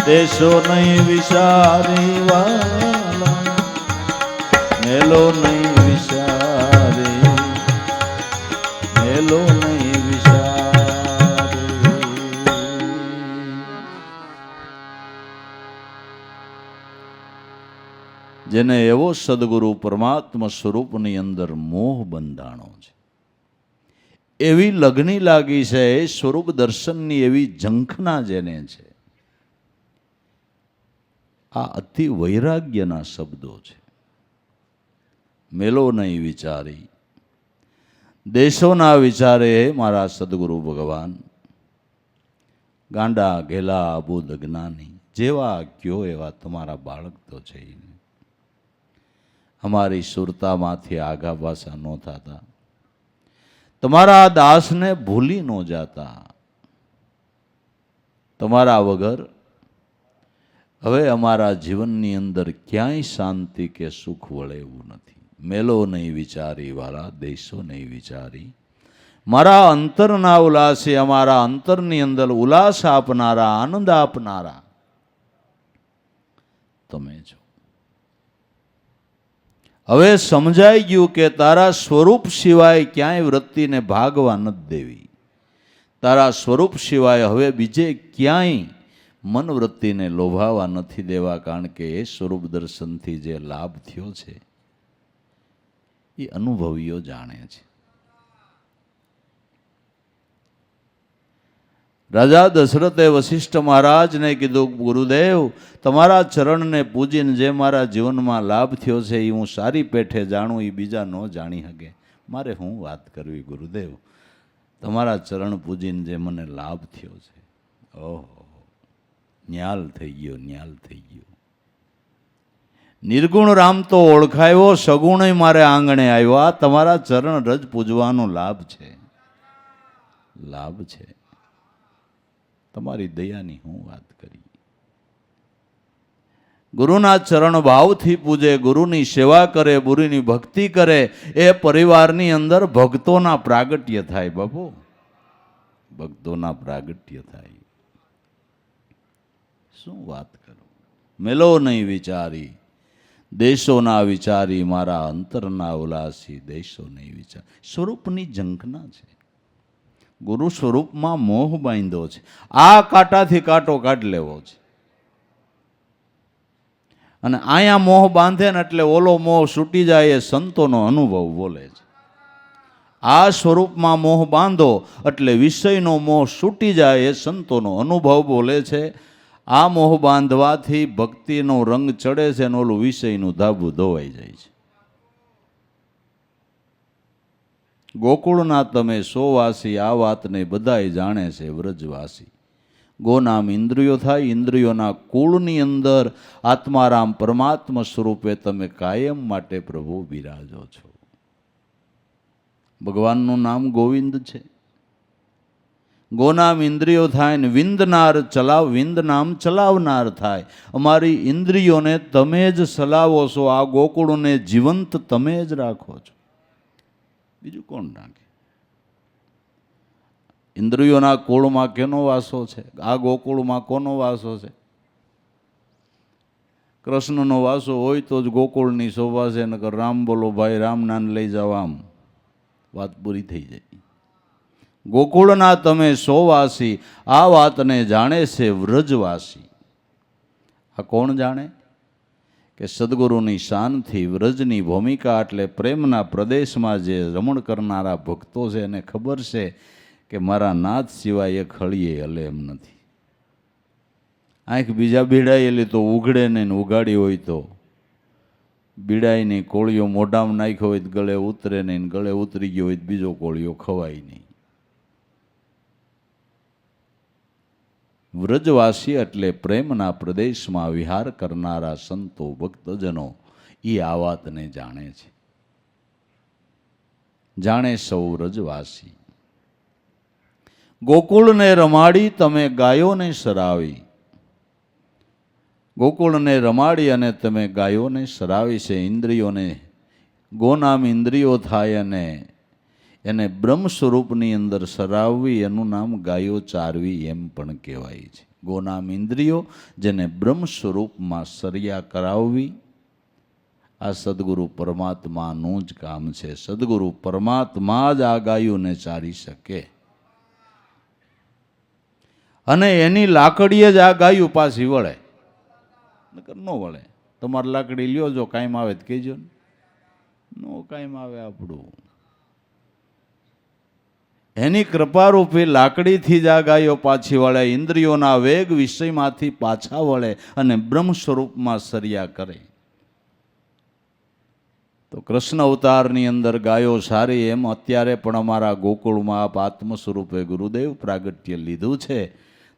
દેશો નહીં વિચારી વાલા મેલો નહીં વિચારે મેલો નહીં વિચારે જેને એવો સદગુરુ પરમાત્મા સ્વરૂપની અંદર મોહ બંધાણો છે, એવી લગ્ની લાગી છે, સ્વરૂપ દર્શનની એવી ઝંખના જેને છે, આ અતિ વૈરાગ્યના શબ્દો છે. મેલો નહીં વિચારી દેશોના વિચારે મારા સદગુરુ ભગવાન ગાંડા ઘેલા અબુદ જ્ઞાની જેવા કયો એવા તમારા બાળક તો છે. અમારી સુરતામાંથી આઘા પાછા ન થતા, તમારા દાસને ભૂલી ન જાતા. તમારા વગર હવે અમારા જીવનની અંદર ક્યાંય શાંતિ કે સુખ વળે એવું નથી. મેલો નહીં વિચારી વાળા દેશો નહીં વિચારી મારા અંતરના ઉલ્લાસે અમારા અંતરની અંદર ઉલ્લાસ આપનારા આનંદ આપનારા તમે છો. હવે સમજાઈ ગયું કે તારા સ્વરૂપ સિવાય ક્યાંય વૃત્તિને ભાગવા નથી દેવી. તારા સ્વરૂપ સિવાય હવે બીજે ક્યાંય મનવૃત્તિને લોભાવા નથી દેવા. કારણ કે એ સ્વરૂપ દર્શનથી જે લાભ થયો છે એ અનુભવીઓ જાણે છે. રાજા દશરથે વશિષ્ઠ મહારાજને કીધું, ગુરુદેવ તમારા ચરણને પૂજીને જે મારા જીવનમાં લાભ થયો છે એ હું સારી પેઠે જાણું, એ બીજા ન જાણી શકે. મારે હું વાત કરવી ગુરુદેવ, તમારા ચરણ પૂજીને જે મને લાભ થયો છે, ઓહો ન્યાલ થઈ ગયો, ન્યાલ થઈ ગયો. નિર્ગુણ રામ તો ઓળખાયો, સગુણ મારે આંગણે આવ્યો. આ તમારા ચરણ રજ પૂજવાનો લાભ છે, લાભ છે. તમારી દયાની હું વાત કરી. ગુરુના ચરણ ભાવથી પૂજે, ગુરુની સેવા કરે, ગુરુની ભક્તિ કરે, એ પરિવારની અંદર ભક્તોના પ્રાગટ્ય થાય. બાપુ ભક્તોના પ્રાગટ્ય થાય. શું વાત કરું. મેલો નહીં વિચારી દેશોના વિચારી મારા અંતરના ઉલ્લાસી દેશો નહીં વિચાર. સ્વરૂપની ઝંખના છે. ગુરુ સ્વરૂપમાં મોહ બાંધ્યો છે. આ કાંટાથી કાંટો કાઢી લેવો છે. અને અહીંયા મોહ બાંધે ને એટલે ઓલો મોહ છૂટી જાય એ સંતોનો અનુભવ બોલે છે. આ સ્વરૂપમાં મોહ બાંધો એટલે વિષયનો મોહ છૂટી જાય એ સંતોનો અનુભવ બોલે છે. આ મોહ બાંધવાથી ભક્તિનો રંગ ચડે છે અને ઓલું વિષયનું ધાબું ધોવાઈ જાય છે. ગોકુળના તમે સોવાસી, આ વાતને બધાય જાણે છે. વ્રજવાસી ગોનામ ઇન્દ્રિયો થાય. ઇન્દ્રિયોના કુળની અંદર આત્મારામ પરમાત્મા સ્વરૂપે તમે કાયમ માટે પ્રભુ બિરાજો છો. ભગવાનનું નામ ગોવિંદ છે. ગોનામ ઇન્દ્રિયો થાય ને વિંદનાર વિંદ નામ ચલાવનાર થાય. અમારી ઇન્દ્રિયોને તમે જ ચલાવો છો. આ ગોકુળને જીવંત તમે જ રાખો છો, બીજું કોણ રાખે? ઇન્દ્રિયોના કુળમાં કેનો વાસો છે? આ ગોકુળમાં કોનો વાસો છે? કૃષ્ણનો વાસો હોય તો જ ગોકુળની શોભા છે. નકર રામ બોલો ભાઈ, રામ નામ લઈ જાઓ, આમ વાત પૂરી થઈ જાય. ગોકુળના તમે સોવાસી, આ વાતને જાણે છે વ્રજવાસી. આ કોણ જાણે? કે સદગુરુની શાનથી વ્રજની ભૂમિકા એટલે પ્રેમના પ્રદેશમાં જે રમણ કરનારા ભક્તો છે એને ખબર છે કે મારા નાથ સિવાય એક હળીએ હલે એમ નથી. આંખ બીજા બીડાયેલી તો ઉઘડે નહીં, ઉગાડી હોય તો બીડાય નહીં. કોળિયો મોઢામાં નાખ્યો હોય તો ગળે ઉતરે નહીં, ગળે ઉતરી ગયો હોય તો બીજો કોળિયો ખવાય નહીં. વ્રજવાસી એટલે પ્રેમના પ્રદેશમાં વિહાર કરનારા સંતો ભક્તજનો એ આ વાતને જાણે છે. જાણે સૌ વ્રજવાસી. ગોકુળને રમાડી તમે ગાયોને સરાવી. ગોકુળને રમાડી અને તમે ગાયોને સરાવી છે. ઇન્દ્રિયોને ગોનામ ઇન્દ્રિયો થાય અને એને બ્રહ્મ સ્વરૂપની અંદર સરાવવી એનું નામ ગાયો ચારવી એમ પણ કહેવાય છે. ગોનામ ઇન્દ્રિયો જેને બ્રહ્મ સ્વરૂપમાં સરિયા કરાવવી આ સદગુરુ પરમાત્માનું જ કામ છે. સદગુરુ પરમાત્મા જ આ ગાયોને ચારી શકે અને એની લાકડીએ જ આ ગાયું પાછી વળે, નકર ન વળે. તમારે લાકડી લ્યો, જો કાયમ આવે તો કહેજો ને, નો કાયમ આવે આપણું. એની કૃપારૂપી લાકડીથી જ આ ગાયો પાછી વળે, ઇન્દ્રિયોના વેગ વિષયમાંથી પાછા વળે અને બ્રહ્મ સ્વરૂપમાં સરિયા કરે. તો કૃષ્ણ અવતારની અંદર ગાયો સારી એમ અત્યારે પણ અમારા ગોકુળમાં આપ આત્મ સ્વરૂપે ગુરુદેવ પ્રાગટ્ય લીધું છે.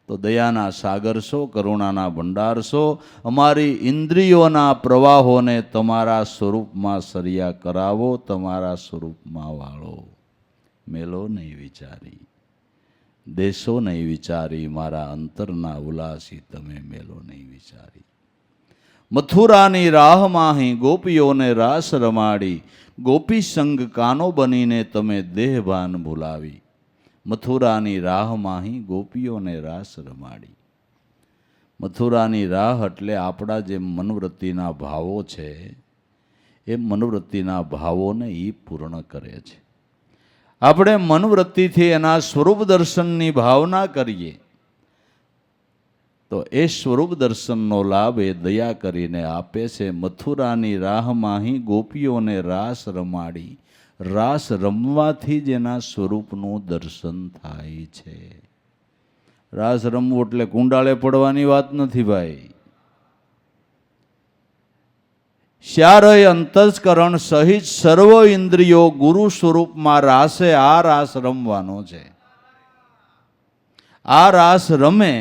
તો દયાના સાગર છો, કરુણાના ભંડાર છો. અમારી ઇન્દ્રિયોના પ્રવાહોને તમારા સ્વરૂપમાં સરિયા કરાવો, તમારા સ્વરૂપમાં વાળો. મેલો નહીં વિચારી, દેશો નહીં વિચારી, મારા અંતરના ઉલાસી તમે મેલો નહીં વિચારી. મથુરાની રાહમાં ગોપીઓને રાસ રમાડી, ગોપી સંગ કાનો બનીને તમે દેહભાન ભૂલાવી. મથુરાની રાહમાં ગોપીઓને રાસ રમાડી. મથુરાની રાહ એટલે આપણા જે મનવૃત્તિના ભાવો છે એ મનવૃત્તિના ભાવોને એ પૂર્ણ કરે છે. આપણે મનવૃત્તિથી એના સ્વરૂપ દર્શનની ભાવના કરીએ તો એ સ્વરૂપ દર્શનનો લાભ એ દયા કરીને આપે છે. મથુરાની રાહમાં ગોપીઓને રાસ રમાડી. રાસ રમવાથી જ એના સ્વરૂપનું દર્શન થાય છે. રાસ રમવું એટલે કુંડાળે પડવાની વાત નથી ભાઈ. શ્યારય અંતસ્કરણ સહિત સર્વ ઇન્દ્રિયો ગુરુ સ્વરૂપમાં રાસે આ રાસ રમવાનો છે. આ રાસ રમે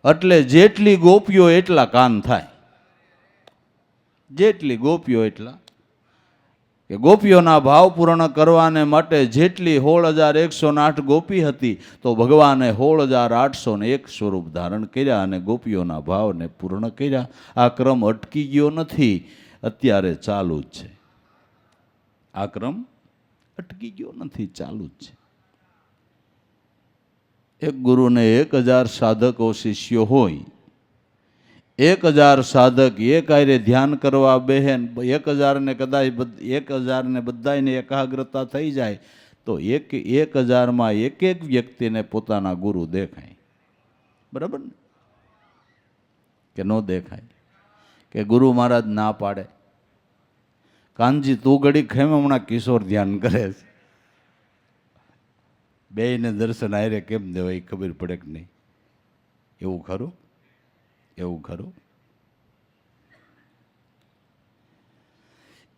એટલે જેટલી ગોપીઓ એટલા કાન થાય. જેટલી ગોપીઓ એટલા કે ગોપીઓના ભાવ પૂર્ણ કરવાને માટે જેટલી 16,108 ગોપી હતી તો ભગવાને 16,801 સ્વરૂપ ધારણ કર્યા અને ગોપીઓના ભાવને પૂર્ણ કર્યા. આ ક્રમ અટકી ગયો નથી, અત્યારે ચાલુ જ છે. આ ક્રમ અટકી ગયો નથી, ચાલુ જ છે. એક ગુરુને 1000 સાધકો શિષ્યો હોય, 1000 સાધક એક હારે ધ્યાન કરવા બેહેન, 1000 ને કદાચ 1000 ને બધાને એકાગ્રતા થઈ જાય તો 1000માં એક વ્યક્તિને પોતાના ગુરુ દેખાય. બરાબર ને? કે ન દેખાય? કે ગુરુ મહારાજ ના પાડે, કાનજી તું ઘડી ખેમ, હમણાં કિશોર ધ્યાન કરે છે, બેયને દર્શન આયરે કેમ દેવાય એ ખબર પડે કે નહીં? એવું ખરું? એવું ખરું?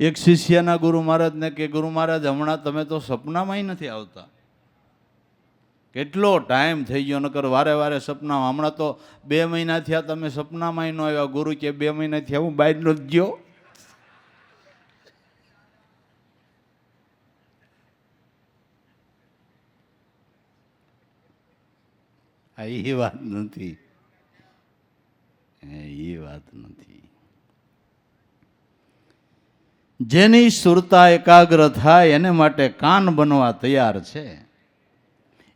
એક શિષ્યના ગુરુ મહારાજને કે ગુરુ મહારાજ હમણાં તમે તો સપનામાંય નથી આવતા, કેટલો ટાઈમ થઈ ગયો, નકર વારે વારે સપનામાં. હમણાં તો 2 મહિના થયા તમે સપનામાંય ન આવ્યા. ગુરુ કે 2 મહિના થયા હું બહાર નો જ ગયો. એ વાત નથી, એ વાત નથી. જેની સુરતા એકાગ્ર થાય એને માટે કાન બનવા તૈયાર છે.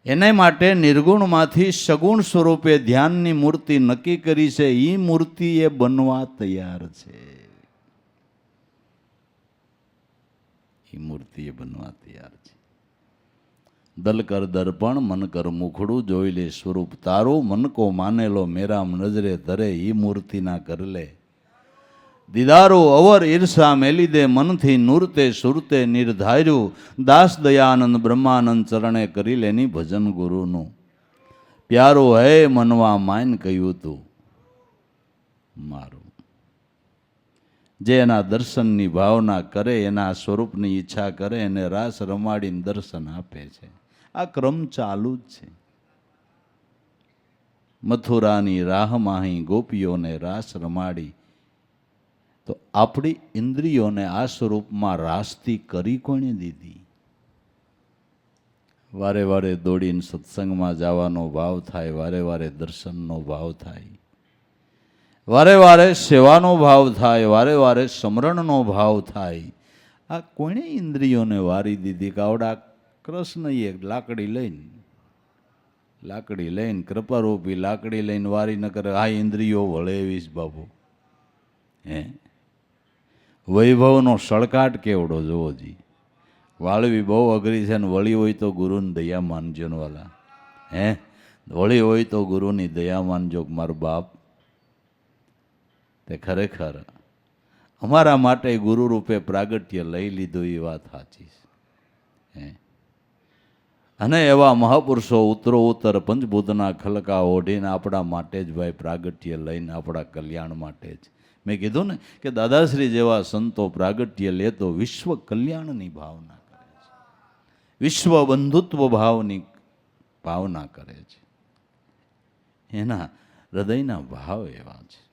એને માટે નિર્ગુણમાંથી સગુણ સ્વરૂપે ધ્યાનની મૂર્તિ નક્કી કરી છે. એ મૂર્તિ એ બનવા તૈયાર છે. એ મૂર્તિ એ બનવા તૈયાર છે. દલ કર દર્પણ મન કર મુખડું જોઈ લે સ્વરૂપ તારું મન કો માનેલો મેરામ નજરે ધરે ઈ મૂર્તિ ના કર લે દીદારો અવર ઈર્ષા મેલી દે મનથી નૂરતે સુરતે નિર્ધાર્યું દાસ દયાનંદ બ્રહ્માનંદ ચરણે કરી લેની ભજન ગુરુનું પ્યારો હે મનવા માન કહ્યું તું મારું જે એના દર્શનની ભાવના કરે એના સ્વરૂપની ઈચ્છા કરે એને રાસ રમાડીને દર્શન આપે છે આ ક્રમ ચાલુ જ છે મથુરાની રાહમાહી ગોપીઓને રાસ રમાડી તો આપણી ઇન્દ્રિયોને આ સ્વરૂપમાં રાસથી કરી કોણે દીધી વારે વારે દોડીને સત્સંગમાં જવાનો ભાવ થાય વારે વારે દર્શનનો ભાવ થાય વારે વારે સેવાનો ભાવ થાય વારે વારે સ્મરણનો ભાવ થાય આ કોણે ઇન્દ્રિયોને વારી દીધી કાવડા કૃષ્ણએ લાકડી લઈને કૃપારૂપી લાકડી લઈને વારી ન કરે આ ઇન્દ્રિયો વળેવીશ બાબુ હે વૈભવનો સળકાટ કેવડો જોવો જી વાળવી બહુ અઘરી છે ને વળી હોય તો ગુરુની દયા માનજો ને વાલા હે વળી હોય તો ગુરુની દયા માનજો મારો બાપ તે ખરેખર અમારા માટે ગુરુ રૂપે પ્રાગટ્ય લઈ લીધું એ વાત સાચી છે હે અને એવા મહાપુરુષો ઉત્તરો ઉત્તર પંચભૂતના ખલકા ઓઢીને આપણા માટે જ ભાઈ પ્રાગટ્ય લઈને આપણા કલ્યાણ માટે જ મેં કીધું ને કે દાદાશ્રી જેવા સંતો પ્રાગટ્ય લે તો વિશ્વ કલ્યાણની ભાવના કરે છે વિશ્વ બંધુત્વ ભાવની ભાવના કરે છે એના હૃદયના ભાવ એવા છે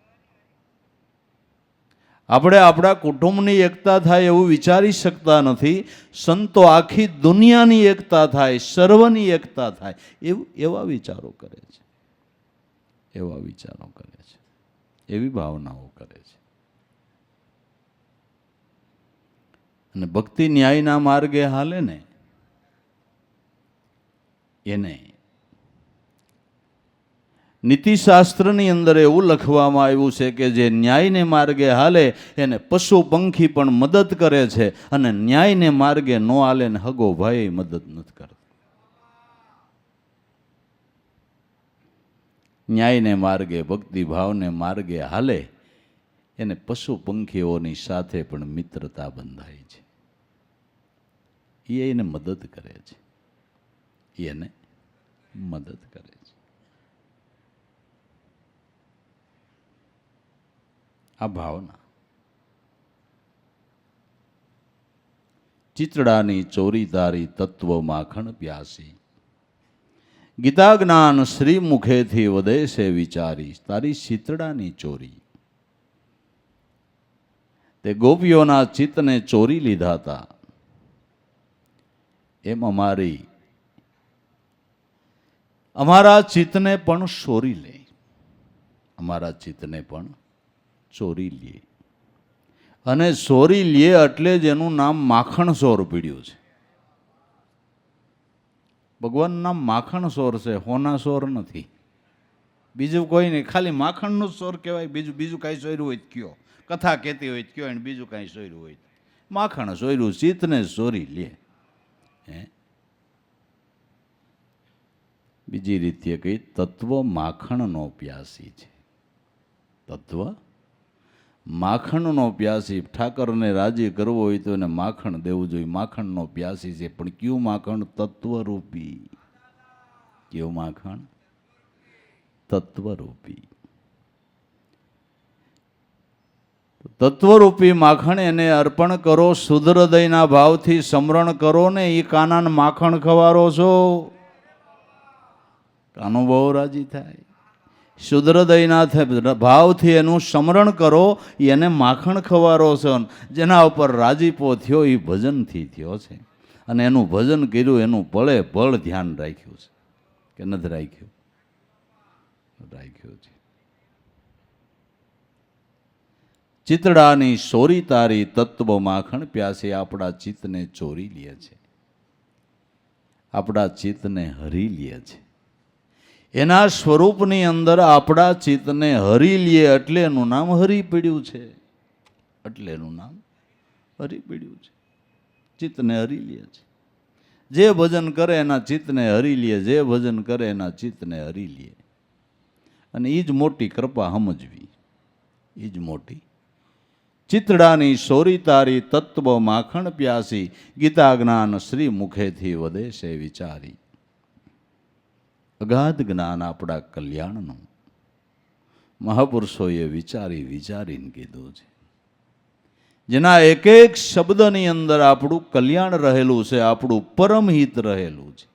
આપણે આપણા કુટુંબની એકતા થાય એવું વિચારી શકતા નથી સંતો આખી દુનિયાની એકતા થાય સર્વની એકતા થાય એવા વિચારો કરે છે એવા વિચારો કરે છે એવી ભાવનાઓ કરે છે અને ભક્તિ ન્યાયના માર્ગે હાલે ને એને નીતિશાસ્ત્રની અંદર એવું લખવામાં આવ્યું છે કે જે ન્યાયને માર્ગે હાલે એને પશુ પંખી પણ મદદ કરે છે અને ન્યાયને માર્ગે ન હાલે ને હગો ભાઈ મદદ નથી કરતો ન્યાયને માર્ગે ભક્તિ ભાવને માર્ગે હાલે એને પશુ પંખીઓની સાથે પણ મિત્રતા બંધાય છે એને મદદ કરે છે એને મદદ કરે છે આ ભાવના ચિતડાની ચોરી તારી તત્વ માખણ પ્યાસી ગીતા જ્ઞાન શ્રી મુખેથી વધે છે વિચારી તારી ચિતડાની ચોરી તે ગોપીઓના ચિત્તને ચોરી લીધા હતા એમ અમારા ચિત્તને પણ ચોરી લે અમારા ચિત્તને પણ ચોરી લે અને ચોરી લે એટલે જ એનું નામ માખણ ચોર પીડ્યું છે ભગવાનનું નામ માખણ ચોર છે હોના ચોર નથી બીજું કોઈ નહીં ખાલી માખણનું ચોર કહેવાય બીજું કાંઈ ચોર્યું હોય કયો કથા કહેતી હોય કયો એને બીજું કાંઈ ચોર્યું હોય માખણ ચોર્યું ચિત્તને ચોરી લે હે બીજી રીતે કઈ તત્વ માખણનો પ્યાસી છે તત્વ માખણનો પ્યાસી ઠાકરને રાજી કરવો હોય તો એને માખણ દેવું જોઈએ માખણનો પ્યાસી છે પણ કયું માખણ તત્વરૂપી કયું માખણ તત્વરૂપી તત્વરૂપી માખણ એને અર્પણ કરો શુદ્ધ હૃદયના ભાવથી સમરણ કરો ને એ કાનાને માખણ ખવારો છો કાનો બહુ રાજી થાય શુદ્ધ હૃદયના ભાવથી એનું સ્મરણ કરો એને માખણ ખવારો છો જેના ઉપર રાજીપો થયો એ ભજનથી થયો છે અને એનું ભજન કર્યું એનું ભળે ભળ ધ્યાન રાખ્યું છે કે નથી રાખ્યું છે ચિતડાની સોરી તારી તત્વ માખણ પ્યાસે આપણા ચિત્તને ચોરી લે છે આપણા ચિત્તને હરી લે છે એના સ્વરૂપની અંદર આપણા ચિત્તને હરી લે એટલે એનું નામ હરી પડ્યું છે એટલે એનું નામ હરી પડ્યું છે ચિત્તને હરી લે છે જે ભજન કરે એના ચિત્તને હરી લે, જે ભજન કરે એના ચિત્તને હરી લે. અને એ જ મોટી કૃપા સમજવી, એ જ મોટી. ચિતડાની સોરી તારી, તત્વ માખણ પ્યાસી, ગીતા જ્ઞાન શ્રી મુખેથી વધે છે વિચારી. અગાધ જ્ઞાન આપણા કલ્યાણનું મહાપુરુષોએ વિચારી વિચારીને કીધું છે. જેના એક એક શબ્દની અંદર આપણું કલ્યાણ રહેલું છે, આપણું પરમહિત રહેલું છે.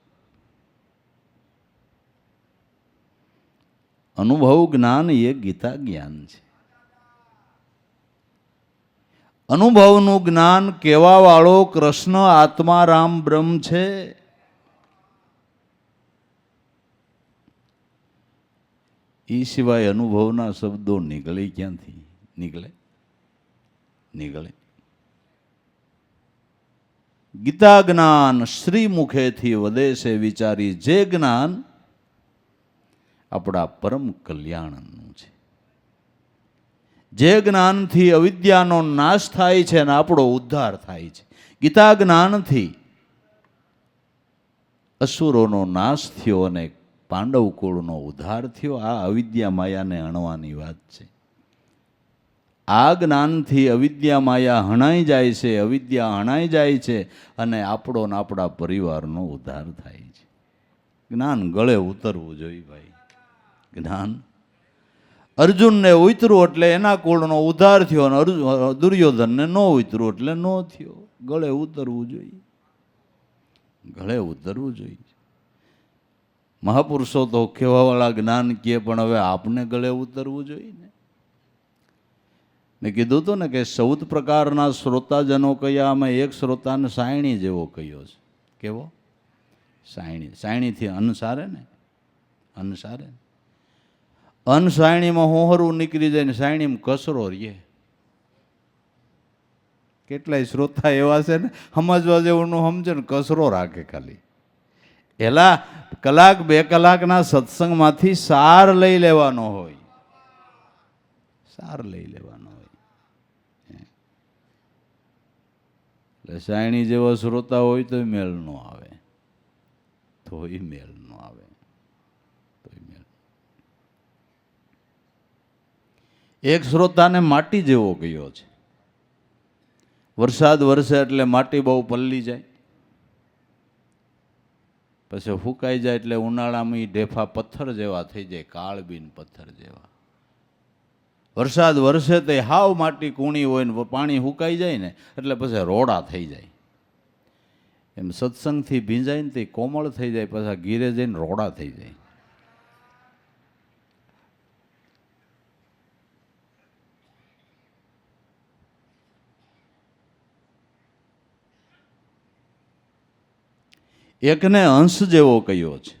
અનુભવ જ્ઞાન એ ગીતા જ્ઞાન છે. અનુભવનું જ્ઞાન કેવા વાળો કૃષ્ણ આત્મા રામ બ્રહ્મ છે. એ સિવાય અનુભવના શબ્દો નીકળે ક્યાંથી? નીકળે. ગીતા જ્ઞાન શ્રી મુખેથી વધે છે વિચારી. જે જ્ઞાન આપણા પરમ કલ્યાણનું છે, જે જ્ઞાનથી અવિદ્યાનો નાશ થાય છે અને આપણો ઉદ્ધાર થાય છે. ગીતા જ્ઞાનથી અસુરોનો નાશ થયો અને પાંડવ કુળનો ઉદ્ધાર થયો. આ અવિદ્યા માયાને હણવાની વાત છે. આ જ્ઞાનથી અવિદ્યા માયા હણાઈ જાય છે, અવિદ્યા હણાઈ જાય છે અને આપણો ને આપણા પરિવારનો ઉદ્ધાર થાય છે. જ્ઞાન ગળે ઉતરવું જોઈએ ભાઈ. જ્ઞાન અર્જુનને ઉતર્યું એટલે એના કુળનો ઉદ્ધાર થયો, અને દુર્યોધનને ન ઉતર્યું એટલે ન થયો. ગળે ઉતરવું જોઈએ, ગળે ઉતરવું જોઈએ. મહાપુરુષો તો કહેવાવાળા જ્ઞાન કહે, પણ હવે આપને ગળે ઉતરવું જોઈએ ને. મેં કીધું હતું ને કે 14 પ્રકારના શ્રોતાજનો કયા, અમે એક શ્રોતાને સાયણી જેવો કહ્યો છે. કેવો? સાયણી. સાયણીથી અનસારે ને, અનસારે. અનસાયણીમાં હોહરું નીકળી જાય ને સાયણીમાં કસરો રહીએ. કેટલાય શ્રોતા એવા છે ને, સમજવા જેવું સમજે ને કસરો રાખે ખાલી. એલા કલાક 2 કલાકના સત્સંગમાંથી સાર લઈ લેવાનો હોય, સાર લઈ લેવાનો હોય. એટલે સાયણી જેવા શ્રોતા હોય તો મેળ ન આવે, તોય મેળ ન આવે. એક શ્રોતાને માટી જેવો કયો છે. વરસાદ વરસે એટલે માટી બહુ પલળી જાય, પછી ફૂંકાઈ જાય એટલે ઉનાળામાં ઢેફા પથ્થર જેવા થઈ જાય, કાળબીન પથ્થર જેવા. વરસાદ વરસે તો હાવ માટી કૂણી હોય ને પાણી ફૂંકાઈ જાય ને એટલે પછી રોડા થઈ જાય. એમ સત્સંગથી ભીંજાય ને તે કોમળ થઈ જાય, પછી ગીરે જઈને રોડા થઈ જાય. એકને હંસ જેવો કયો છે.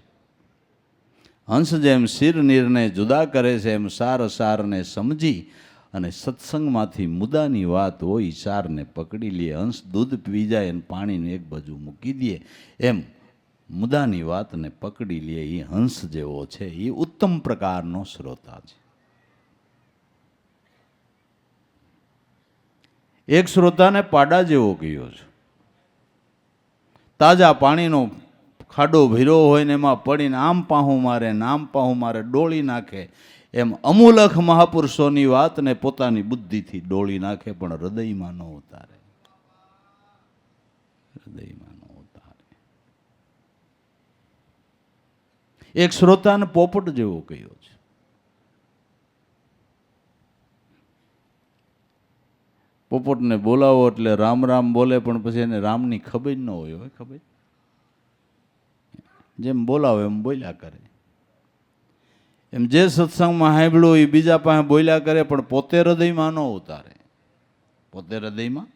હંસ જેમ શિર નીરને જુદા કરે છે, એમ સાર સારને સમજી અને સત્સંગમાંથી મુદ્દાની વાત હોય સારને પકડી લે. હંસ દૂધ પી જાય અને પાણીને એક બાજુ મૂકી દે, એમ મુદ્દાની વાતને પકડી લે. એ હંસ જેવો છે. એ ઉત્તમ પ્રકારનો શ્રોતા છે. એક શ્રોતાને પાડા જેવો કયો છે. તાજા પાણીનો ખાડો ભર્યો હોય ને એમાં પડીને આમ પાહું મારે ને આમ પાહું મારે, ડોળી નાખે. એમ અમૂલક મહાપુરુષોની વાતને પોતાની બુદ્ધિથી ડોળી નાખે, પણ હૃદયમાં ન ઉતારે, હૃદયમાં ન ઉતારે. એક શ્રોતાને પોપટ જેવો કયો છે. પોપટને બોલાવો એટલે રામ રામ બોલે, પણ પછી એને રામની ખબર ન હોય. ખબર જેમ બોલાવો એમ બોલ્યા કરે. એમ જે સત્સંગમાં સાંભળ્યું એ બીજા પાસે બોલ્યા કરે, પણ પોતે હૃદયમાં ન ઉતારે, પોતે હૃદયમાં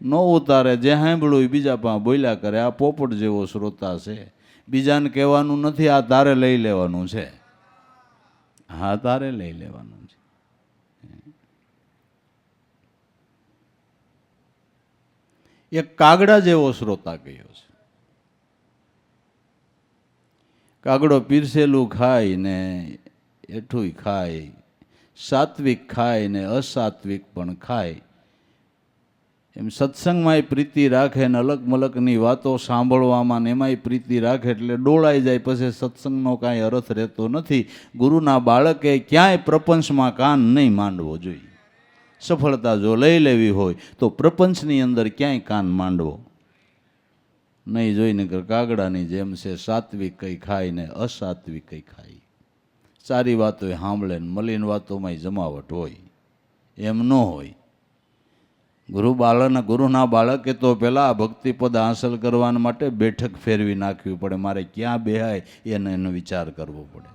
ન ઉતારે. જે સાંભળ્યું એ બીજા પાસે બોલ્યા કરે. આ પોપટ જેવો શ્રોતા છે. બીજાને કહેવાનું નથી, આ તારે લઈ લેવાનું છે, હા તારે લઈ લેવાનું છે. એક કાગડા જેવો શ્રોતા કયો છે. કાગડો પીરસેલું ખાય ને એઠું ખાય, સાત્વિક ખાય ને અસાત્વિક પણ ખાય, એમ સત્સંગમાંય પ્રીતિ રાખે ને અલગ મલકની વાતો સાંભળવામાં ને એમાંય પ્રીતિ રાખે એટલે ડોળાઈ જાય, પછી સત્સંગનો કાંઈ અર્થ રહેતો નથી. ગુરુના બાળકે ક્યાંય પ્રપંચમાં કાન નહીં માંડવો જોઈએ. સફળતા જો લઈ લેવી હોય તો પ્રપંચની અંદર ક્યાંય કાન માંડવો નહીં જોઈને કાગડાની જેમ છે, સાત્વિક કંઈ ખાય ને અસાત્વિક કંઈ ખાય. સારી વાતો એ સાંભળે ને મલિન વાતોમાં જમાવટ હોય, એમ ન હોય. ગુરુના બાળકે તો પહેલાં ભક્તિપદ હાંસલ કરવા માટે બેઠક ફેરવી નાખવી પડે. મારે ક્યાં બેહાય એનો વિચાર કરવો પડે,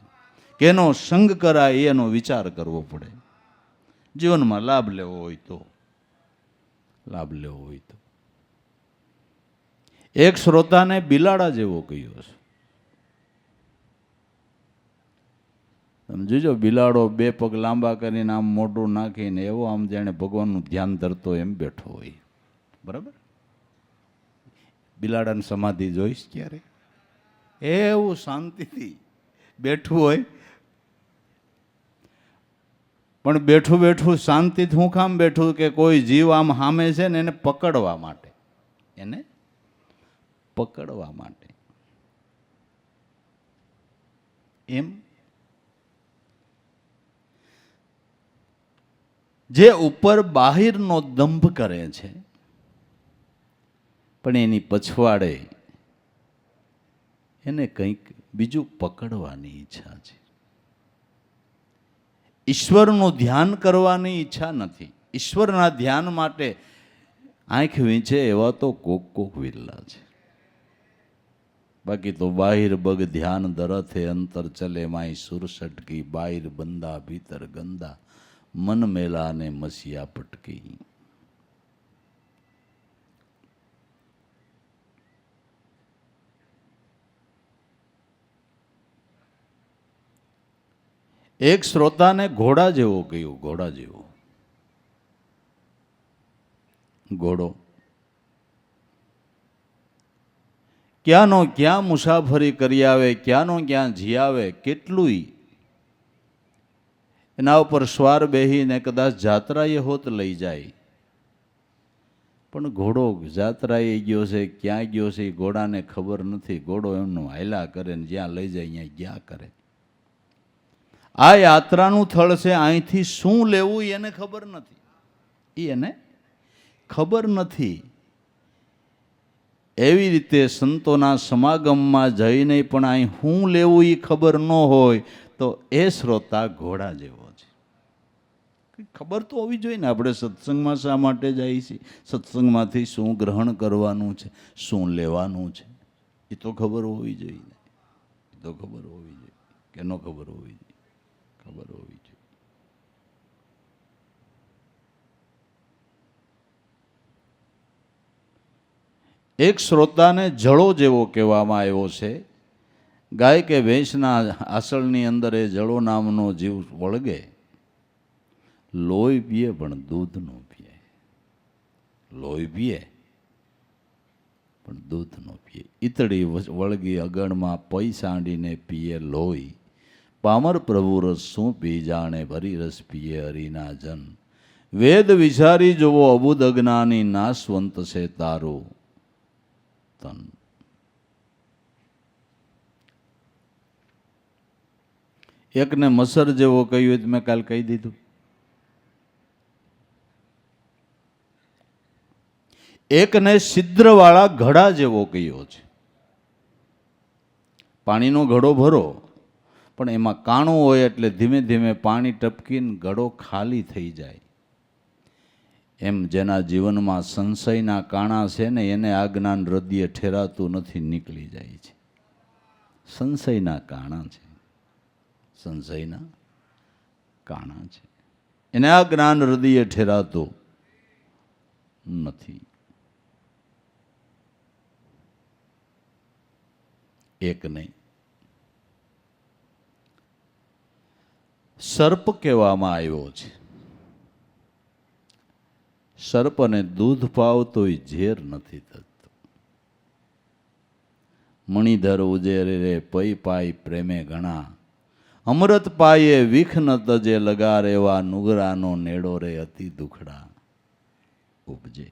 કેનો સંગ કરાય એનો વિચાર કરવો પડે. જીવનમાં લાભ લેવો હોય તો એક શ્રોતાને બિલાડા જેવો કહ્યો છે. તમે જોજો, બિલાડો બે પગ લાંબા કરીને આમ મોઢું નાખીને એવો આમ જાણે ભગવાનનું ધ્યાન ધરતો એમ બેઠો હોય. બરાબર? બિલાડાની સમાધિ જોઈશ ક્યારે? એવું શાંતિથી બેઠું હોય, પણ બેઠું બેઠું શાંતિથી હું કામ બેઠું કે કોઈ જીવ આમ સામે છે ને એને પકડવા માટે, એમ જે ઉપર બાહિરનો દંભ કરે છે પણ એની પછવાડે એને કંઈક બીજું પકડવાની ઈચ્છા છે. ઈશ્વરનું ધ્યાન કરવાની ઈચ્છા નથી. ઈશ્વરના ધ્યાન માટે આંખ વીંચે એવા તો કોક વિરલા છે. બાકી તો બાહિર બગ ધ્યાન દરથે અંતર ચલે માય સુર સટકી, બાહિર બંદા ભીતર ગંદા, મન મેલા ને મસિયા પટકી. એક શ્રોતાને ઘોડા જેવો કહ્યું. ઘોડો ક્યાંનો ક્યાં મુસાફરી કરી આવે, ક્યાંનો ક્યાં જી આવે, કેટલુંય એના ઉપર સ્વાર બેહીને કદાચ જાત્રાએ હોત લઈ જાય, પણ ઘોડો જાત્રાએ ગયો છે, ક્યાં ગયો છે એ ઘોડાને ખબર નથી. ઘોડો એમનું હાયલા કરે ને જ્યાં લઈ જાય અહીંયા ગયા કરે. આ યાત્રાનું સ્થળ છે, અહીંથી શું લેવું એને ખબર નથી. એવી રીતે સંતોના સમાગમમાં જઈને પણ અહીં શું લેવું એ ખબર ન હોય તો એ શ્રોતા ઘોડા જેવો છે. ખબર તો હોવી જોઈએ ને, આપણે સત્સંગમાં શા માટે જઈએ છીએ, સત્સંગમાંથી શું ગ્રહણ કરવાનું છે, શું લેવાનું છે, એ તો ખબર હોવી જોઈએ. કે ન ખબર હોવી જોઈએ? ખબર હોવી જોઈએ. એક શ્રોતાને જળો જેવો કહેવામાં આવ્યો છે. ગાય કે ભેંસના આસળની અંદર એ જળો નામનો જીવ વળગે, લોહી પીએ પણ દૂધ ન પીએ. ઈતળી વળગી અગણમાં પૈ સાંડીને પીએ લોહી, પામર પ્રભુ રસ શું પી જાણે, ભરી રસ પીએ હરિના જન. વેદ વિચારી જોવો અબુદ અજ્ઞાની, નાશવંત છે તારું તન. એકને મસર જેવો કહ્યું, મેં કાલ કહી દીધું. એકને છિદ્રવાળા ઘડા જેવો કહ્યો છે. પાણીનો ઘડો ભરો પણ એમાં કાણું હોય એટલે ધીમે ધીમે પાણી ટપકીને ઘડો ખાલી થઈ જાય. એમ જેના જીવનમાં સંશયના કાણા છે ને એને આ જ્ઞાન હૃદય ઠેરાતું નથી, નીકળી જાય છે. સંશયના કાણા છે, એને આ જ્ઞાન હૃદય ઠેરાતું નથી. એક નહીં, સર્પ કહેવામાં આવ્યો છે. સર્પને દૂધ પાવતોય ઝેર નથી થતું. મણિધર ઉજેરે રે પૈ પાય પ્રેમે ઘણા, અમૃત પાયે વિખ ન તજે લગા રેવા, નુગરાનો નેડો રે અતિ દુખડા ઉપજે.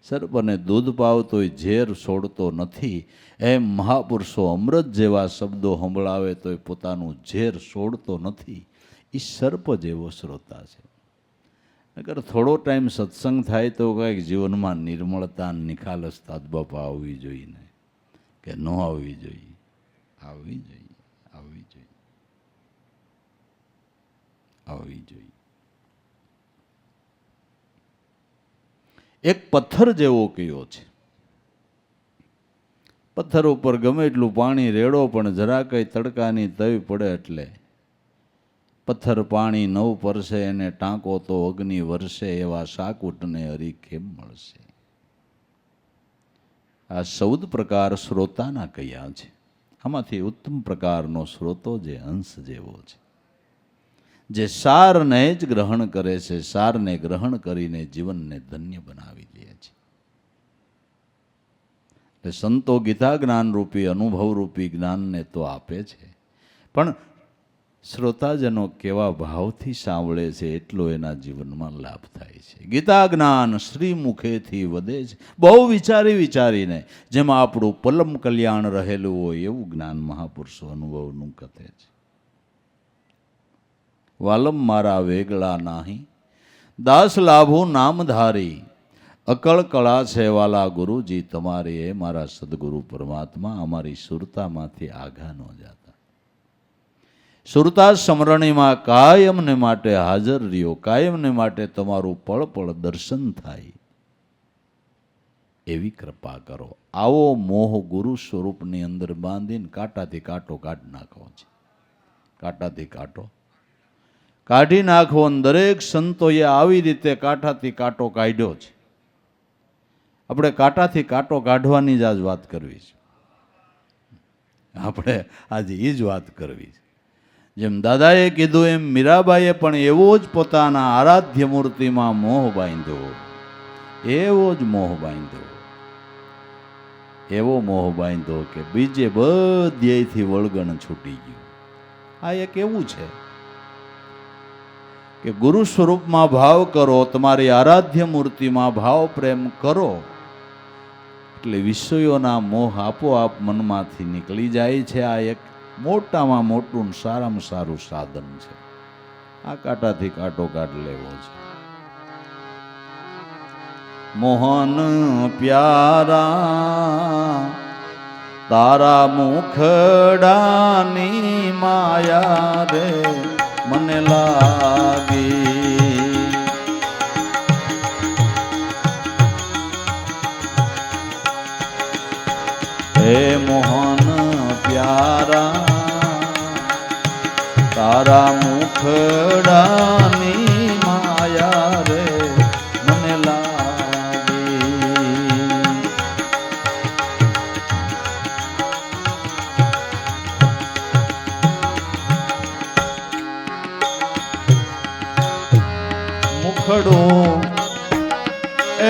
સર્પને દૂધ પાવતોય ઝેર છોડતો નથી, એમ મહાપુરુષો અમૃત જેવા શબ્દો સંભળાવે તોય પોતાનું ઝેર છોડતો નથી. એ સર્પ જેવો શ્રોતા છે. અગર થોડો ટાઈમ સત્સંગ થાય તો કંઈક જીવનમાં નિર્મળતા નિખાલસતા બાપા આવવી જોઈએ ને, કે ન આવવી જોઈએ? આવવી જોઈએ, આવવી જોઈએ, આવવી જોઈએ. એક પથ્થર જેવો કયો છે. પથ્થર ઉપર ગમે એટલું પાણી રેડો પણ જરા કંઈ તડકાની તવી પડે એટલે પથ્થર પાણી નવ પરસે એને ટાંકો તો અગ્નિ વરસે, એવા શાકૂટને હરી કેમ મળશે. આ 14 પ્રકાર શ્રોતાના કયા છે. આમાંથી ઉત્તમ પ્રકારનો શ્રોતો જે હંસ જેવો છે, જે સારને જ ગ્રહણ કરે છે, સારને ગ્રહણ કરીને જીવનને ધન્ય બનાવી લે છે. એટલે સંતો ગીતા જ્ઞાનરૂપી અનુભવરૂપી જ્ઞાનને તો આપે છે, પણ શ્રોતાજનો કેવા ભાવથી સાંભળે છે એટલો એના જીવનમાં લાભ થાય છે. ગીતા જ્ઞાન શ્રી મુખેથી વધે છે. બહુ વિચારી વિચારીને જેમાં આપણું પલમ કલ્યાણ રહેલું હોય એવું જ્ઞાન મહાપુરુષો અનુભવનું કથે છે. વાલમ મારા વેગળા નાહી, દાસ લાભું નામધારી, અકળ કળા છે વાલા ગુરુજી તમારી, એ મારા સદગુરુ પરમાત્મા અમારી સુરતામાંથી આઘા ન જાતા. સુરતા સમરણીમાં કાયમને માટે હાજર રહ્યો, કાયમને માટે તમારું પળ પળ દર્શન થાય એવી કૃપા કરો. આવો મોહ ગુરુ સ્વરૂપની અંદર બાંધીને કાંટાથી કાંટો કાઢી નાખવો છે. કાંટાથી કાંટો કાઢી નાખવો. દરેક સંતોએ આવી રીતે કાંટાથી કાંટો કાઢ્યો છે. આપણે કાંટાથી કાંટો કાઢવાની જ આજ વાત કરવી છે. આપણે આજે એ જ વાત કરવી છે. જેમ દાદાએ કીધું એમ મીરાબાઈએ પણ એવો જ પોતાના આરાધ્ય મૂર્તિમાં મોહ બાંધ્યો, એવો જ મોહ બાંધ્યો, એવો મોહ બાંધ્યો કે બીજે બધેથી વળગણ છૂટી ગયું. આ એક એવું છે કે ગુરુ સ્વરૂપમાં ભાવ કરો, તમારી આરાધ્ય મૂર્તિમાં ભાવ પ્રેમ કરો એટલે વિષયોના મોહ આપોઆપ મનમાંથી નીકળી જાય છે. આ એક મોટામાં મોટું સારામાં સારું સાધન છે. આ કાંટાથી કાંટો કાઢ લેવો છે. મોહન પ્યારા તારા મુખડાની માયા રે મને લાગી, હે મોહન પ્યારા તારા મુખડાની માયા રે મને લાગી. મુખડું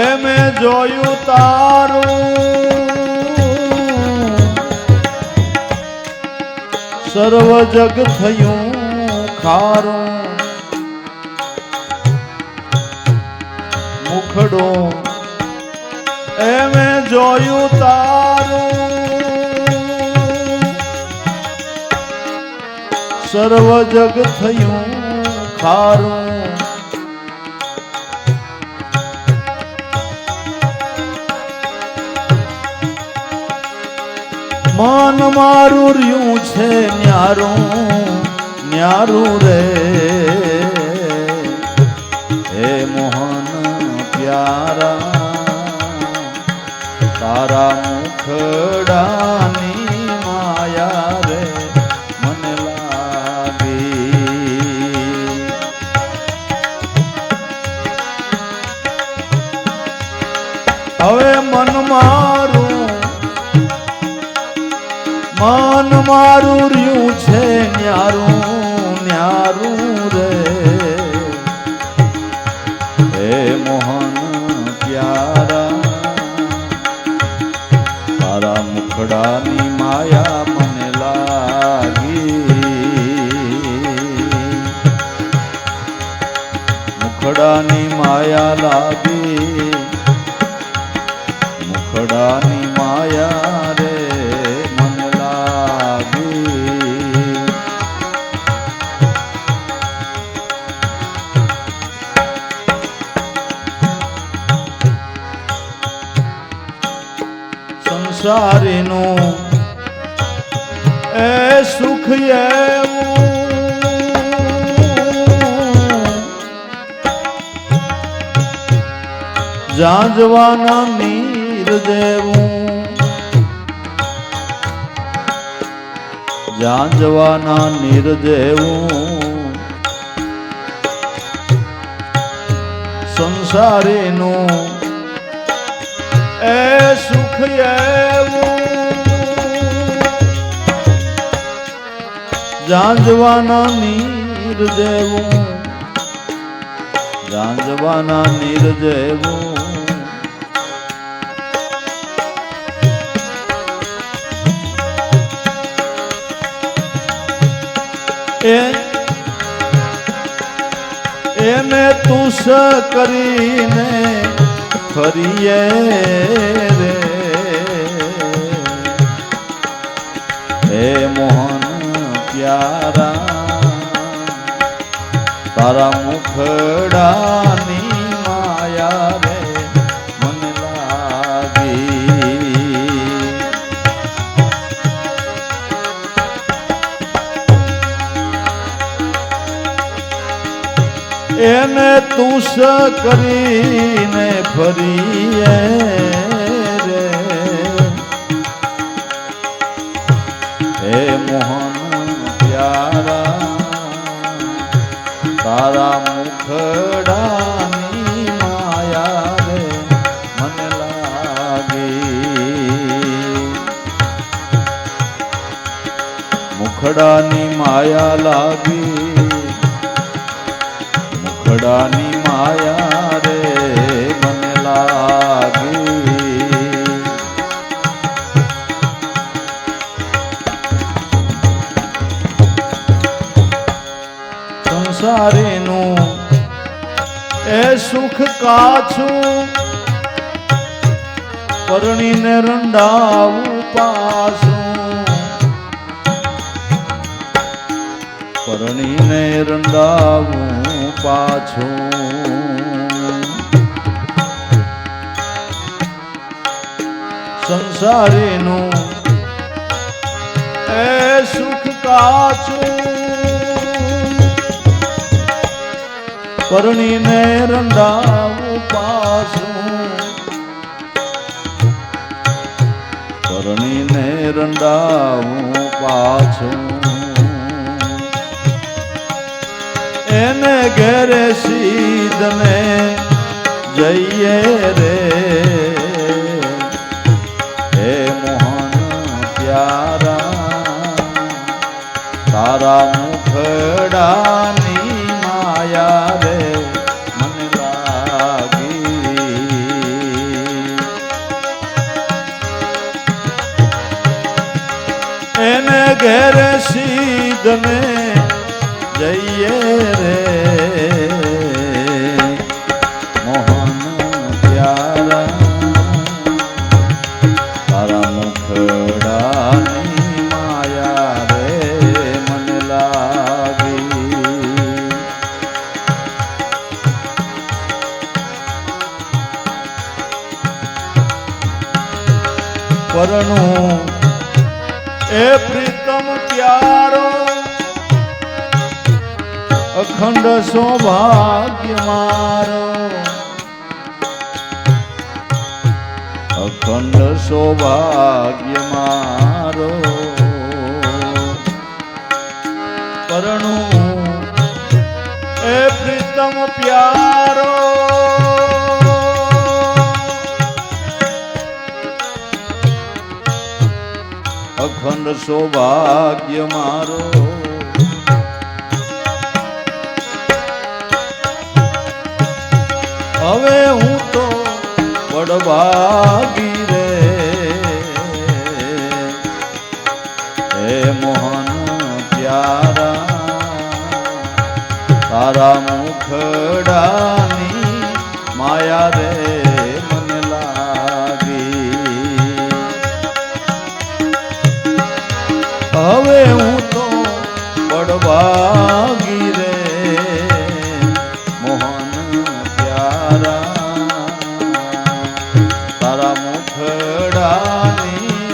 એ મેં જોયું તારું, સર્વ જગ થયું ખારું. મુખડો એ મેં જોયું તારું, સર્વ જગ થયું ખારું. મન મારું રહ્યું છે ન્યારું ન્યારું રે, હે મોહન પ્યારા તારા મુખડાની માયા રે મને લાગી. હવે મન મારું રહ્યું છે ન્યારું ન્યારું રે, હે મોહન પ્યારા તારા મુખડાની માયા મને લાગી, મુખડાની માયા લાગી. સંસારીનું એ સુખ એવું જાંજવાના નીર જેવું જાંજવાના નીર જેવું સંસારીનું એ સુખ એવું જાંજવાના નીર જેવું જાંજવાના નીર જેવું એને તુષ કરીને ફરીએ રે હે મોહન પ્યારા તારા મુખડાની માયા રે મન લાગી એને તુષ કરીને ફરીએ રે હે મોહન પ્યારા તારા મુખડાની માયા રે મન લાગી મુખડાની માયા લાગી મુખડાની માયા રે મને લાગી સંસારીનું એ સુખ કાછું પરણીને રંડાવું પાછું પરણીને રંડાવું પાછું સંસારીનું એ સુખ કાચું પરણીને રંડાવું પાછું પરણીને રંડાવું પાછું એને ઘેરે સીધને જઈએ રે હે મોહન પ્યારા તારા મુખડાની માયા રે મન લાગી એને ઘેરે સીધને જઈએ રે મોહન પ્યારા તારા મુખડાની માયા રે મન લાગી પરણું એ પ્રીતમ પ્યારો અખંડ સૌભાગ્ય મારો અખંડ સૌભાગ્ય મારો પરણું એ પ્રીતમ પ્યારો અખંડ સૌભાગ્ય મારો હવે હું તો વડભાગી રે હે મોહન પ્યારા તારા મુખડાની માયા રે મન લાગી હવે હું તો વડભાગી રે તારા મુખડાની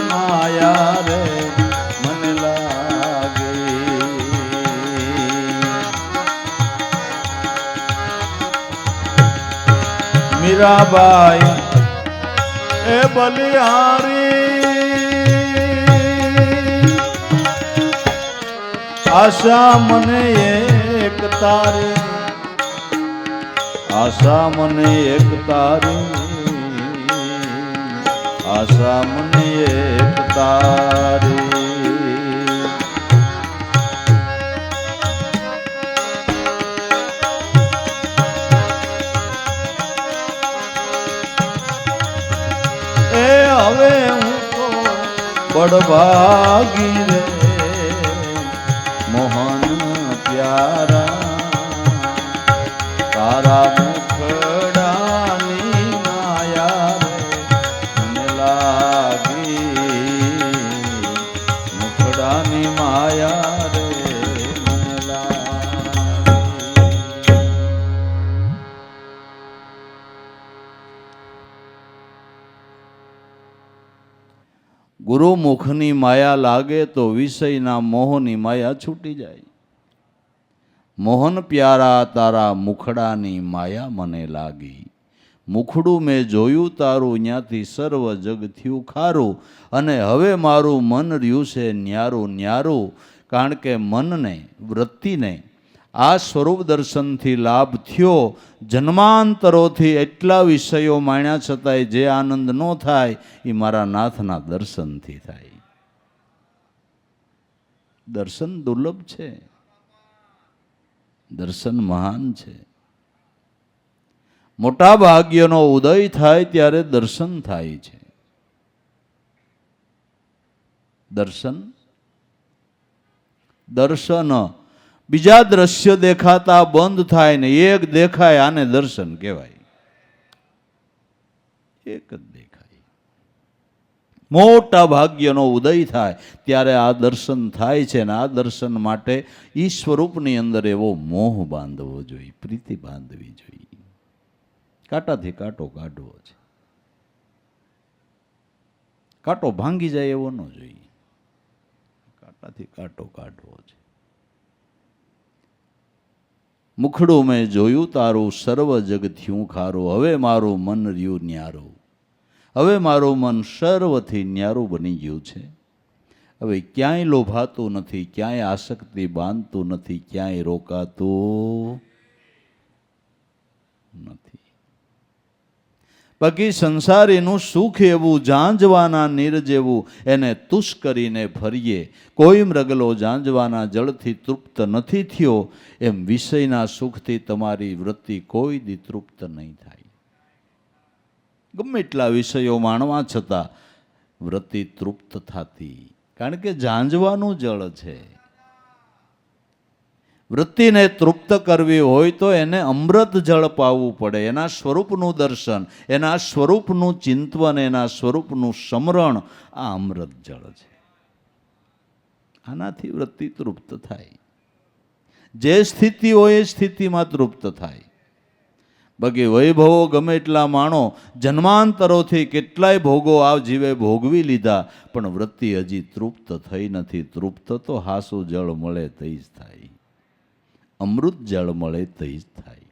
મીરાબાઈ એ બલિહારી આશા મને એક તારી આશા મને એક તારી આશા મને એક તારી એ હવે હું તો બડભાગી રે મોહન પ્યારા તારા મુખડાની માયા રે મને લાગી મુખડાની માયા રે મને લાગી. ગુરુમુખની માયા લાગે તો વિષયના મોહની માયા છૂટી જાય. મોહન પ્યારા તારા મુખડાની માયા મને લાગી. મુખડું મેં જોયું તારું ત્યાંથી સર્વ જગ થયું ખારું અને હવે મારું મન રહ્યું છે ન્યારું ન્યારું. કારણ કે મનને વૃત્તિને આ સ્વરૂપ દર્શનથી લાભ થયો. જન્માંતરોથી એટલા વિષયો માણ્યા છતાંય જે આનંદ ન થાય એ મારા નાથના દર્શનથી થાય. દર્શન દુર્લભ છે, દર્શન મહાન છે. મોટા ભાગ્યનો ઉદય થાય ત્યારે દર્શન થાય છે. દર્શન દર્શન બીજા દ્રશ્ય દેખાતા બંધ થાય ને એક દેખાય, આને દર્શન કહેવાય. એક જ દેખાય. મોટા ભાગ્યનો ઉદય થાય ત્યારે આ દર્શન થાય છે ને આ દર્શન માટે ઈ સ્વરૂપની અંદર એવો મોહ બાંધવો જોઈએ, પ્રીતિ બાંધવી જોઈએ. કાંટાથી કાંટો કાઢવો છે. કાંટો ભાંગી જાય એવો ન જોઈએ, કાંટાથી કાંટો કાઢવો છે. મુખડું મેં જોયું તારું સર્વ જગ થયું ખારું હવે મારું મન રહ્યું ન્યારું. હવે મારું મન સર્વથી ન્યારું બની ગયું છે. હવે ક્યાંય લોભાતું નથી, ક્યાંય આસક્તિ બાંધતું નથી, ક્યાંય રોકાતું નથી. બાકી સંસારીનું સુખ એવું ઝાંઝવાના નીર જેવું એને તુષ કરીને ફરીએ. કોઈ મૃગલો ઝાંઝવાના જળથી તૃપ્ત નથી થયો એમ વિષયના સુખથી તમારી વૃત્તિ કોઈ દી તૃપ્ત નહીં થાય. ગમે એટલા વિષયો માણવા છતાં વૃત્તિ તૃપ્ત થતી, કારણ કે ઝાંઝવાનું જળ છે. વૃત્તિને તૃપ્ત કરવી હોય તો એને અમૃત જળ પાવવું પડે. એના સ્વરૂપનું દર્શન, એના સ્વરૂપનું ચિંતન, એના સ્વરૂપનું સ્મરણ આ અમૃત જળ છે. આનાથી વૃત્તિ તૃપ્ત થાય. જે સ્થિતિ હોય એ સ્થિતિમાં તૃપ્ત થાય. બાકી વૈભવો ગમે એટલા માણો, જન્માંતરોથી કેટલાય ભોગો આ જીવે ભોગવી લીધા, પણ વૃત્તિ હજી તૃપ્ત થઈ નથી. તૃપ્ત તો હાસુ જળ મળે તઈ જ થાય, અમૃત જળ મળે તઈ જ થાય.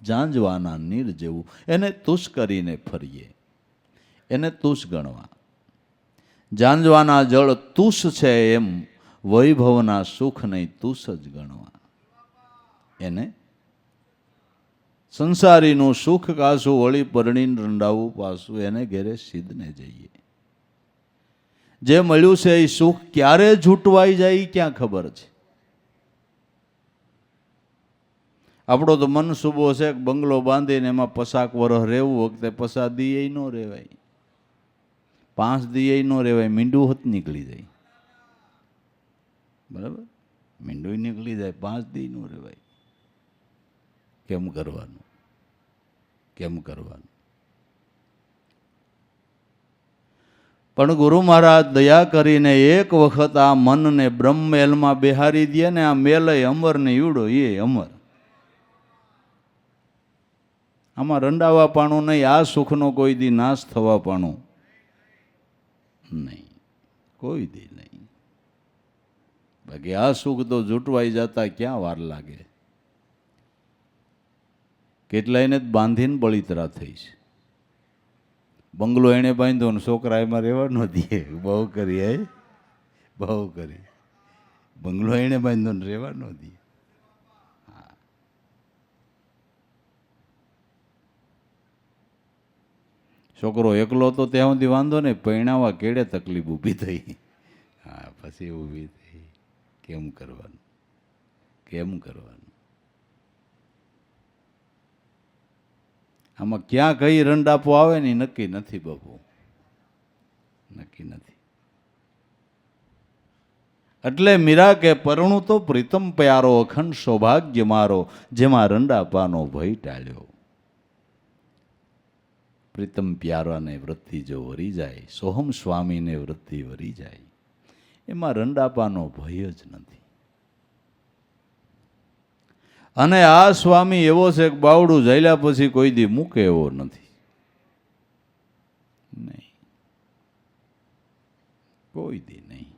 ઝાંઝવાના નીર જેવું એને તુષ કરીને ફરીએ, એને તુષ ગણવા. ઝાંઝવાના જળ તુષ છે એમ વૈભવના સુખને તુષ જ ગણવા. એને સંસારીનું સુખ કાશું વળી પરણીને રંડાવું પાછું, એને ઘેરે સિદ્ધને જઈએ. જે મળ્યું છે એ સુખ ક્યારે છૂટવાઈ જાય એ ક્યાં ખબર છે. આપણો તો મનસુબો છે બંગલો બાંધીને એમાં 50 વર્ષ રહેવું, વખતે 50 દીએ ન રહેવાય, 5 દીએ ન રહેવાય, મીંડું હોત નીકળી જાય. બરાબર, મીંડું નીકળી જાય, 5 દી ન રહેવાય. કેમ કરવાનું, કેમ કરવાનું? પણ ગુરુ મહારાજ દયા કરીને એક વખત આ મનને બ્રહ્મમેલમાં બેહારી દે ને આ મેલય અમર ને ઈવડો એ અમર. આમાં રંડાવા પાણું નહીં, આ સુખનો કોઈ દી નાશ થવા પાણું નહીં, કોઈ દી નહીં. બાકી આ સુખ તો જૂટવાઈ જતા ક્યાં વાર લાગે. કેટલાયને જ બાંધીને બળિતરા થઈ છે. બંગલો એણે બાંધ્યો ને છોકરા એમાં રહેવા ન દે. બહુ કરી બહુ કરી. બંગલો એણે બાંધ્યો ને રહેવા ન દે. છોકરો એકલો તો ત્યાં સુધી વાંધો નહીં, પરણાવા કેડે તકલીફ ઊભી થઈ. હા, પછી ઊભી થઈ. કેમ કરવાનું, કેમ કરવાનું? આમાં ક્યાં કઈ રંડાપો આવે ને નક્કી નથી બાપુ, નક્કી નથી. એટલે મીરા કે પરણું તો પ્રીતમ પ્યારો, અખંડ સૌભાગ્ય મારો, જેમાં રંડાપાનો ભય ટાળ્યો. પ્રીતમ પ્યારાને વૃત્તિ જો વરી જાય, સોહમ સ્વામીને વૃત્તિ વરી જાય, એમાં રંડાપાનો ભય જ નથી. અને આ સ્વામી એવો છે કે બાવડું જઈલા પછી કોઈ દી મૂકે એવો નથી. નહીં, કોઈ દી નહીં.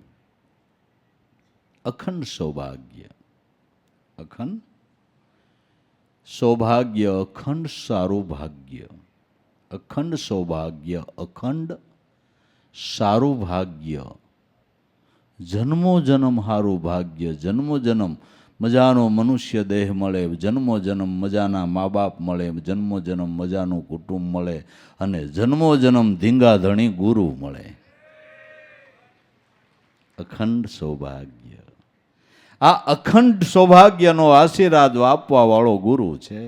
અખંડ સૌભાગ્ય, અખંડ સૌભાગ્ય, અખંડ સારું ભાગ્ય, અખંડ સૌભાગ્ય, અખંડ સારું ભાગ્ય, જન્મો જન્મ હારું ભાગ્ય. જન્મો જન્મ મજાનો મનુષ્ય દેહ મળે, જન્મો જન્મ મજાના મા બાપ મળે, જન્મો જન્મ મજાનું કુટુંબ મળે, અને જન્મો જન્મ ધીંગા ધણી ગુરુ મળે. અખંડ સૌભાગ્ય. આ અખંડ સૌભાગ્યનો આશીર્વાદ આપવા વાળો ગુરુ છે,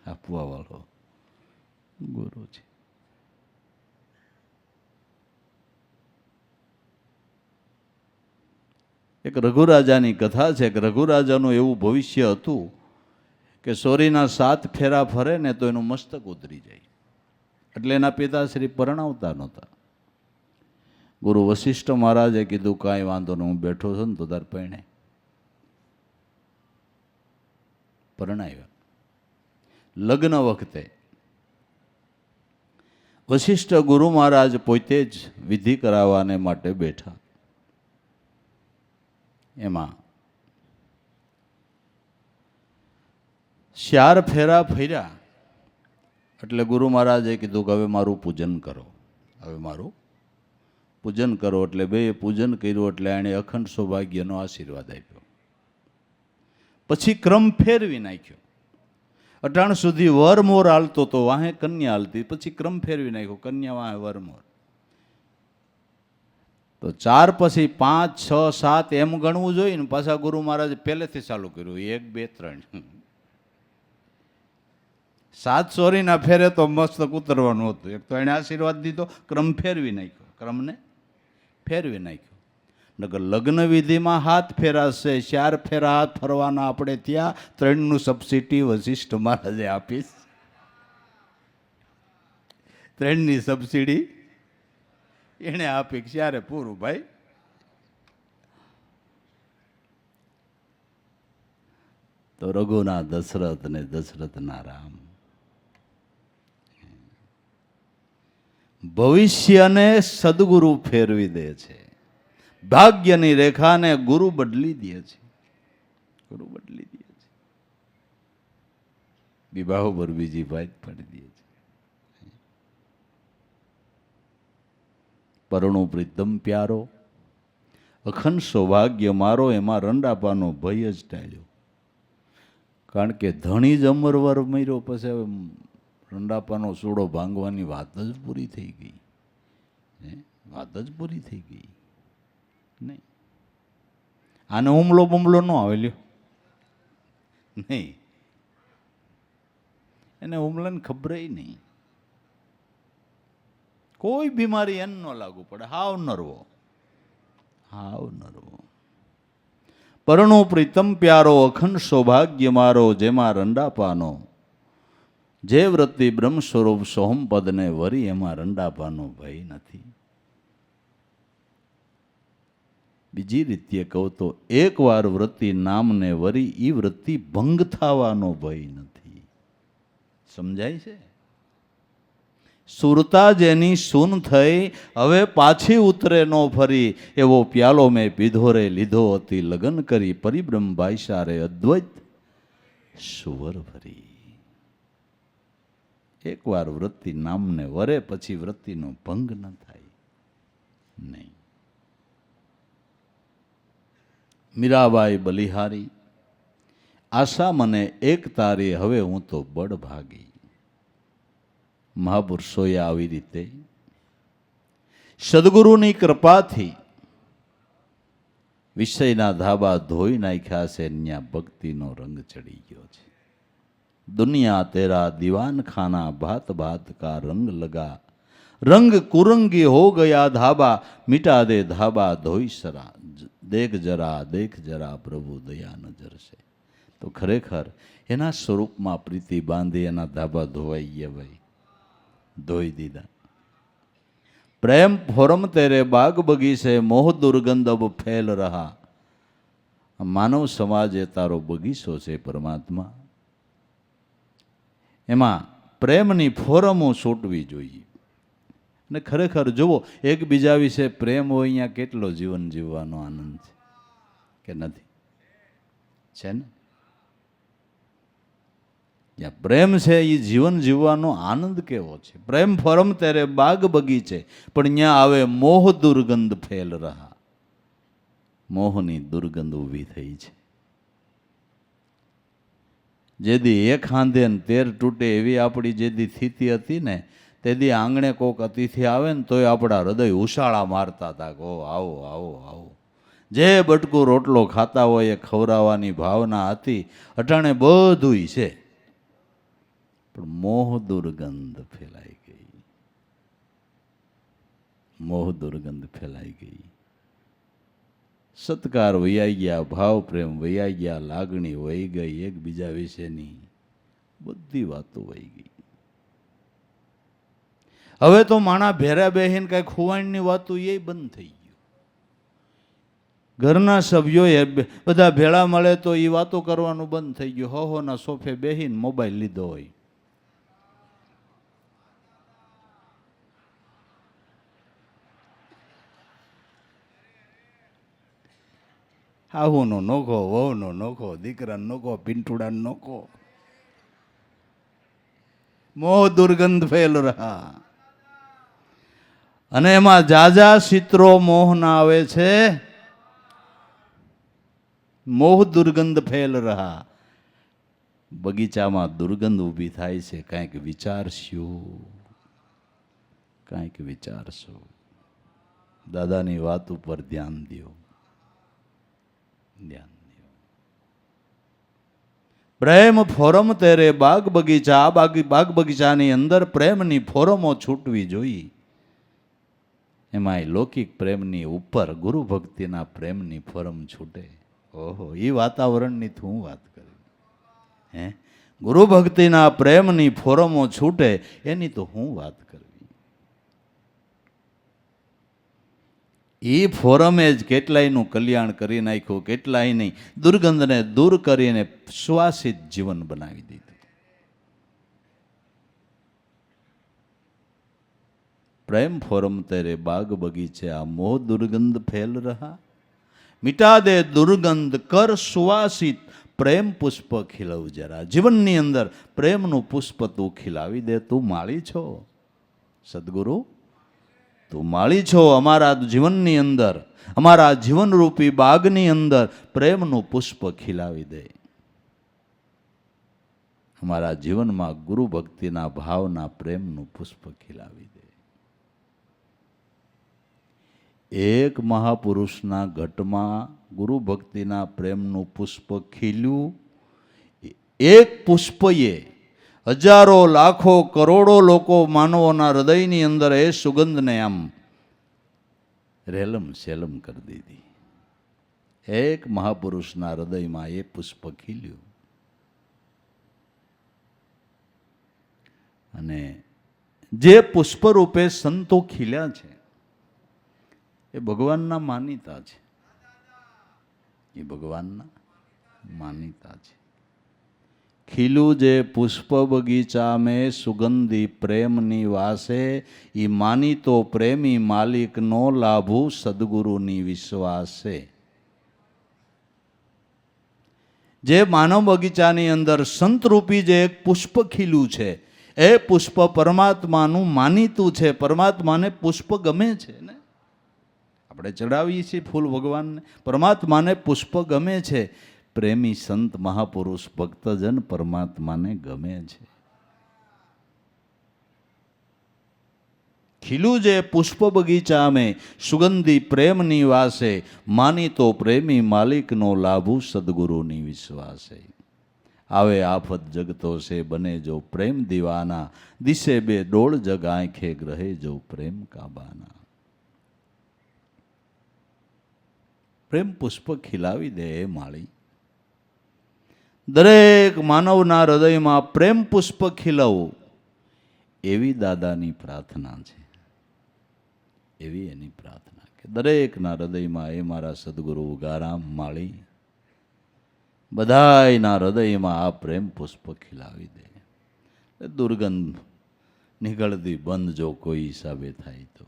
આપવા વાળો ગુરુ છે. એક રઘુરાજાની કથા છે કે રઘુરાજાનું એવું ભવિષ્ય હતું કે સોરીના 7 ફેરા ફરે ને તો એનું મસ્તક ઉતરી જાય. એટલે એના પિતાશ્રી પરણાવતા નહોતા. ગુરુ વશિષ્ઠ મહારાજે કીધું કાંઈ વાંધો નહીં, હું બેઠો છું ને તો તાર પરણે. પરણાવ્યા. લગ્ન વખતે વશિષ્ઠ ગુરુ મહારાજ પોતે જ વિધિ કરાવવાને માટે બેઠા. એમાં 4 ફેરા ફર્યા એટલે ગુરુ મહારાજે કીધું કે હવે મારું પૂજન કરો, હવે મારું પૂજન કરો. એટલે બે પૂજન કર્યું એટલે એણે અખંડ સૌભાગ્યનો આશીર્વાદ આપ્યો. પછી ક્રમ ફેરવી નાખ્યો. અટાણ સુધી વરમોર હાલતો તો, વાહે કન્યા હાલતી, પછી ક્રમ ફેરવી નાખ્યો, કન્યા વાહે વરમોર. તો 4 પછી 5, 6, 7 એમ ગણવું જોઈએ ને. પાછા ગુરુ મહારાજે પહેલેથી ચાલુ કર્યું 1, 2, 3. 7 સોરીના ફેરે તો મસ્તક ઉતરવાનું હતું. એક તો એને આશીર્વાદ દીધો, ક્રમ ફેરવી નાખ્યો, ક્રમને ફેરવી નાખ્યો. નકર લગ્ન વિધિમાં 7 ફેરા છે, 4 ફેરા હાથ ફરવાના આપણે ત્યાં 3નું સબસિડી વશિષ્ઠ મહારાજે આપીશ. 3ની સબસિડી એને આપી, ક્યારે પૂરું ભાઈ. તો રઘુના દશરથ ને દશરથના રામ. ભવિષ્યને સદગુરુ ફેરવી દે છે, ભાગ્યની રેખાને ગુરુ બદલી દે છે, ગુરુ બદલી દે છે. વિવાહ પર બીજી ભાઈ પાડી દે છે. પરણું પ્રીતમ પ્યારો, અખંડ સૌભાગ્ય મારો, એમાં રંડાપાનો ભય જ ટાળ્યો. કારણ કે ધણી જ અમરવર મર્યો પછી હવે રંડાપાનો સૂડો ભાંગવાની વાત જ પૂરી થઈ ગઈ. વાત જ પૂરી થઈ ગઈ. નહીં, આને હુમલો બુમલો ન આવે લ્યો, નહીં, એને હુમલાને ખબર નહીં. કોઈ બીમારી એને ન લાગુ પડે. હાવ નરવો, હાવ નરવો. પરણું પ્રીતમ પ્યારો, અખંડ સૌભાગ્ય મારો, જેમાં રંડાપાનો, જે વૃત્તિ બ્રહ્મ સ્વરૂપ સોહમ પદને વરી, એમાં રંડાપાનો ભય નથી. બીજી રીતે કહું તો એકવાર વૃત્તિ નામને વરી, એ વૃત્તિ ભંગ થવાનો ભય નથી. સમજાય છે? સુરતા જેની સૂન થઈ, હવે પાછી ઉતરે નો ફરી, એવો પ્યાલો મેં પીધો રે લીધો હતી લગન કરી, પરિબ્રહ્મ ભાઈસારે અદ્વૈત સુવર ભરી. એકવાર વૃત્તિ નામને વરે પછી વૃત્તિનો ભંગ ન થાય નહીં. મીરાબાઈ બલિહારી, આશા મને એક તારી હવે હું તો બળ ભાગી. મહાપુરુષોએ આવી રીતે સદગુરુની કૃપાથી વિષયના ધાબા ધોઈ નાખ્યા છે. ન્યા ભક્તિનો રંગ ચડી ગયો છે. દુનિયા તેરા દીવાન ખાના ભાત ભાત કા રંગ લગા, રંગ કુરંગી હો ગયા ધાબા, મિટા દે ધાબા ધોઈ સરા, દેખ જરા પ્રભુ દયા નજર છે. તો ખરેખર એના સ્વરૂપમાં પ્રીતિ બાંધી એના ધાબા ધોવાઈ ગયા ભાઈ, ધોઈ દીધા. પ્રેમ ફોરમ તેરે બાગ બગીચે મોહ દુર્ગંધ અબ ફેલ રહા. માનવ સમાજ એ તારો બગીચો છે પરમાત્મા. એમાં પ્રેમની ફોરમો છૂટવી જોઈએ. અને ખરેખર જુઓ, એકબીજા વિશે પ્રેમ હોય અહીંયા કેટલો જીવન જીવવાનો આનંદ છે કે નથી? છે ને? જ્યાં પ્રેમ છે એ જીવન જીવવાનો આનંદ કેવો છે. પ્રેમ ફરમ ત્યારે બાગ બગીચે, પણ ત્યાં આવે મોહ દુર્ગંધ ફેલ રહા. મોહની દુર્ગંધ ઊભી થઈ છે. જેદી એક હાંધે ને તેર તૂટે એવી આપણી જેદી સ્થિતિ હતી ને, તેદી આંગણે કોક અતિથિ આવે ને તોય આપણા હૃદય ઉછાળા મારતા હતા કે ઓ આવો આવો આવો. જે બટકું રોટલો ખાતા હોય એ ખવડાવવાની ભાવના હતી. અટાણે બધુંય છે પણ મોહ દુર્ગંધ ફેલાઈ ગઈ. મોહ દુર્ગંધ ફેલાઈ ગઈ. સત્કાર વૈયા ગયા, ભાવ પ્રેમ વૈયા ગયા, લાગણી વહી ગઈ, એકબીજા વિશેની બધી વાતો વહી ગઈ. હવે તો માણા ભેરા બેહીને કઈ ખુવાણની વાતો એ બંધ થઈ ગયું. ઘરના સભ્યો એ બધા ભેળા મળે તો એ વાતો કરવાનું બંધ થઈ ગયું. હોના સોફે બેહીને મોબાઈલ લીધો હોય. હાહુનો નોખો, વહુનો નોખો, દીકરાનો નોખો, પિંટુડાનો નોખો. મોહ દુર્ગંધ ફેલ રહા. અને એમાં જાજા ચિત્રો મોહના આવે છે. મોહ દુર્ગંધ ફેલ રહા. બગીચામાં દુર્ગંધ ઊભી થાય છે. કાંઈક વિચારશો, કાંઈક વિચારશો. દાદાની વાત ઉપર ધ્યાન દો, ધ્યાન દો. પ્રેમ ફોરમ તેરે બાગ બગીચા. બાગ બગીચાની અંદર પ્રેમની ફોરમો છૂટવી જોઈએ. એમાંય લૌકિક પ્રેમની ઉપર ગુરુ ભક્તિના પ્રેમની ફોરમ છૂટે. ઓહો, એ વાતાવરણની હું વાત કરી. હે, ગુરુ ભક્તિના પ્રેમની ફોરમો છૂટે એની તો હું વાત કરવી. એ ફોરમે જ કેટલાયનું કલ્યાણ કરી નાખ્યું, કેટલાયની દુર્ગંધને દૂર કરીને શ્વાસિત જીવન બનાવી દીધું. પ્રેમ ફોરમ તેરે બાગ બગીચે આ મોહ દુર્ગંધ ફેલ રહા. મિટા દે દુર્ગંધ કર સુવાસિત, પ્રેમ પુષ્પ ખીલવ જરા. જીવનની અંદર પ્રેમનું પુષ્પ તું ખીલાવી દે. તું માળી છો સદગુરુ, તું માળી છો. અમારા જીવનની અંદર, અમારા જીવનરૂપી બાગની અંદર પ્રેમનું પુષ્પ ખીલાવી દે. અમારા જીવનમાં ગુરુ ભક્તિના ભાવના પ્રેમનું પુષ્પ ખીલાવી દે. એક મહાપુરુષના ઘટમાં ગુરુ ભક્તિના પ્રેમનું પુષ્પ ખીલ્યું. એક પુષ્પએ હજારો લાખો કરોડો લોકો માનવોના હૃદયની અંદર એ સુગંધને આમ રેલમ સેલમ કરી દીધી. એક મહાપુરુષના હૃદયમાં એ પુષ્પ ખીલ્યું. અને જે પુષ્પ રૂપે સંતો ખીલ્યા છે એ ભગવાનના માનીતા છે. એ ભગવાનના માનીતા છે. ખીલું જે પુષ્પ બગીચા મેં સુગંધી પ્રેમની વાસે, ઈ માનીતો પ્રેમી માલિક નો લાભુ સદગુરુની વિશ્વાસે. જે માનવ બગીચાની અંદર સંતરૂપી જે એક પુષ્પ ખીલ્યું છે, એ પુષ્પ પરમાત્માનું માનીતું છે. પરમાત્માને પુષ્પ ગમે છે ને, આપણે ચડાવીએ છીએ ફૂલ ભગવાનને. પરમાત્માને પુષ્પ ગમે છે. પ્રેમી સંત મહાપુરુષ ભક્તજન પરમાત્માને ગમે છે. ખીલું જે પુષ્પ બગીચા મેં સુગંધી પ્રેમની વાસે, માનીતો પ્રેમી માલિકનો લાભુ સદગુરુની વિશ્વાસે. આવે આફત જગતો છે બને જો પ્રેમ દીવાના, દિશે બે ડોળ જગ આંખે ગ્રહે જો પ્રેમ કાબાના. પ્રેમ પુષ્પ ખીલાવી દે એ માળી. દરેક માનવના હૃદયમાં પ્રેમ પુષ્પ ખીલવું એવી દાદાની પ્રાર્થના છે. એવી એની પ્રાર્થના કે દરેકના હૃદયમાં એ મારા સદગુરુ ઉગારામ માળી બધાયના હૃદયમાં આ પ્રેમ પુષ્પ ખીલાવી દે. દુર્ગંધ નીકળતી બંધ જો કોઈ હિસાબે થાય તો,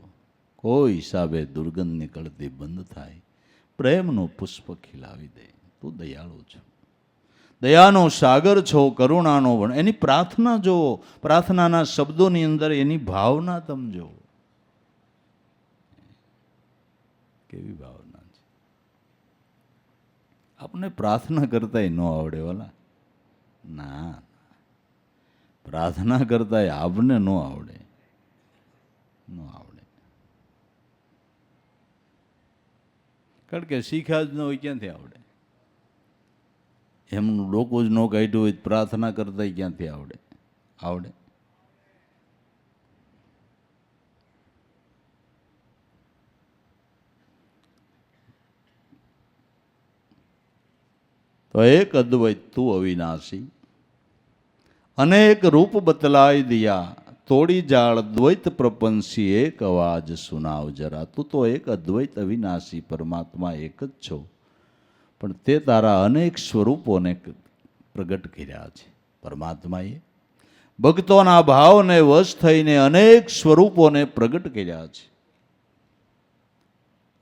કોઈ હિસાબે દુર્ગંધ નીકળતી બંધ થાય, પ્રેમનું પુષ્પ ખીલાવી દે. તું દયાળુ છો, દયાનો સાગર છો, કરુણાનો વણ. એની પ્રાર્થના જુઓ, પ્રાર્થનાના શબ્દોની અંદર એની ભાવના તમે જુઓ, કેવી ભાવના છે. આપણે પ્રાર્થના કરતાંય ન આવડે વાલા, ના, પ્રાર્થના કરતાંય આપને ન આવડે, ન આવડે. કારણ કે શીખ્યા જ ન હોય, ક્યાંથી આવડે? એમનું ડોકું જ ન કાઢ્યું હોય, પ્રાર્થના કરતાંય ક્યાંથી આવડે? આવડે. તો એક અદ્વૈત તું અવિનાશી, અનેક રૂપ બતલાઈ દિયા, તોડી જાળ દ્વૈત પ્રપંસી, એક અવાજ સુનાવ જરા. તું તો એક અદ્વૈત અવિનાશી પરમાત્મા એક જ છો, પણ તે તારા અનેક સ્વરૂપોને પ્રગટ કર્યા છે. પરમાત્માએ ભક્તોના ભાવને વશ થઈને અનેક સ્વરૂપોને પ્રગટ કર્યા છે.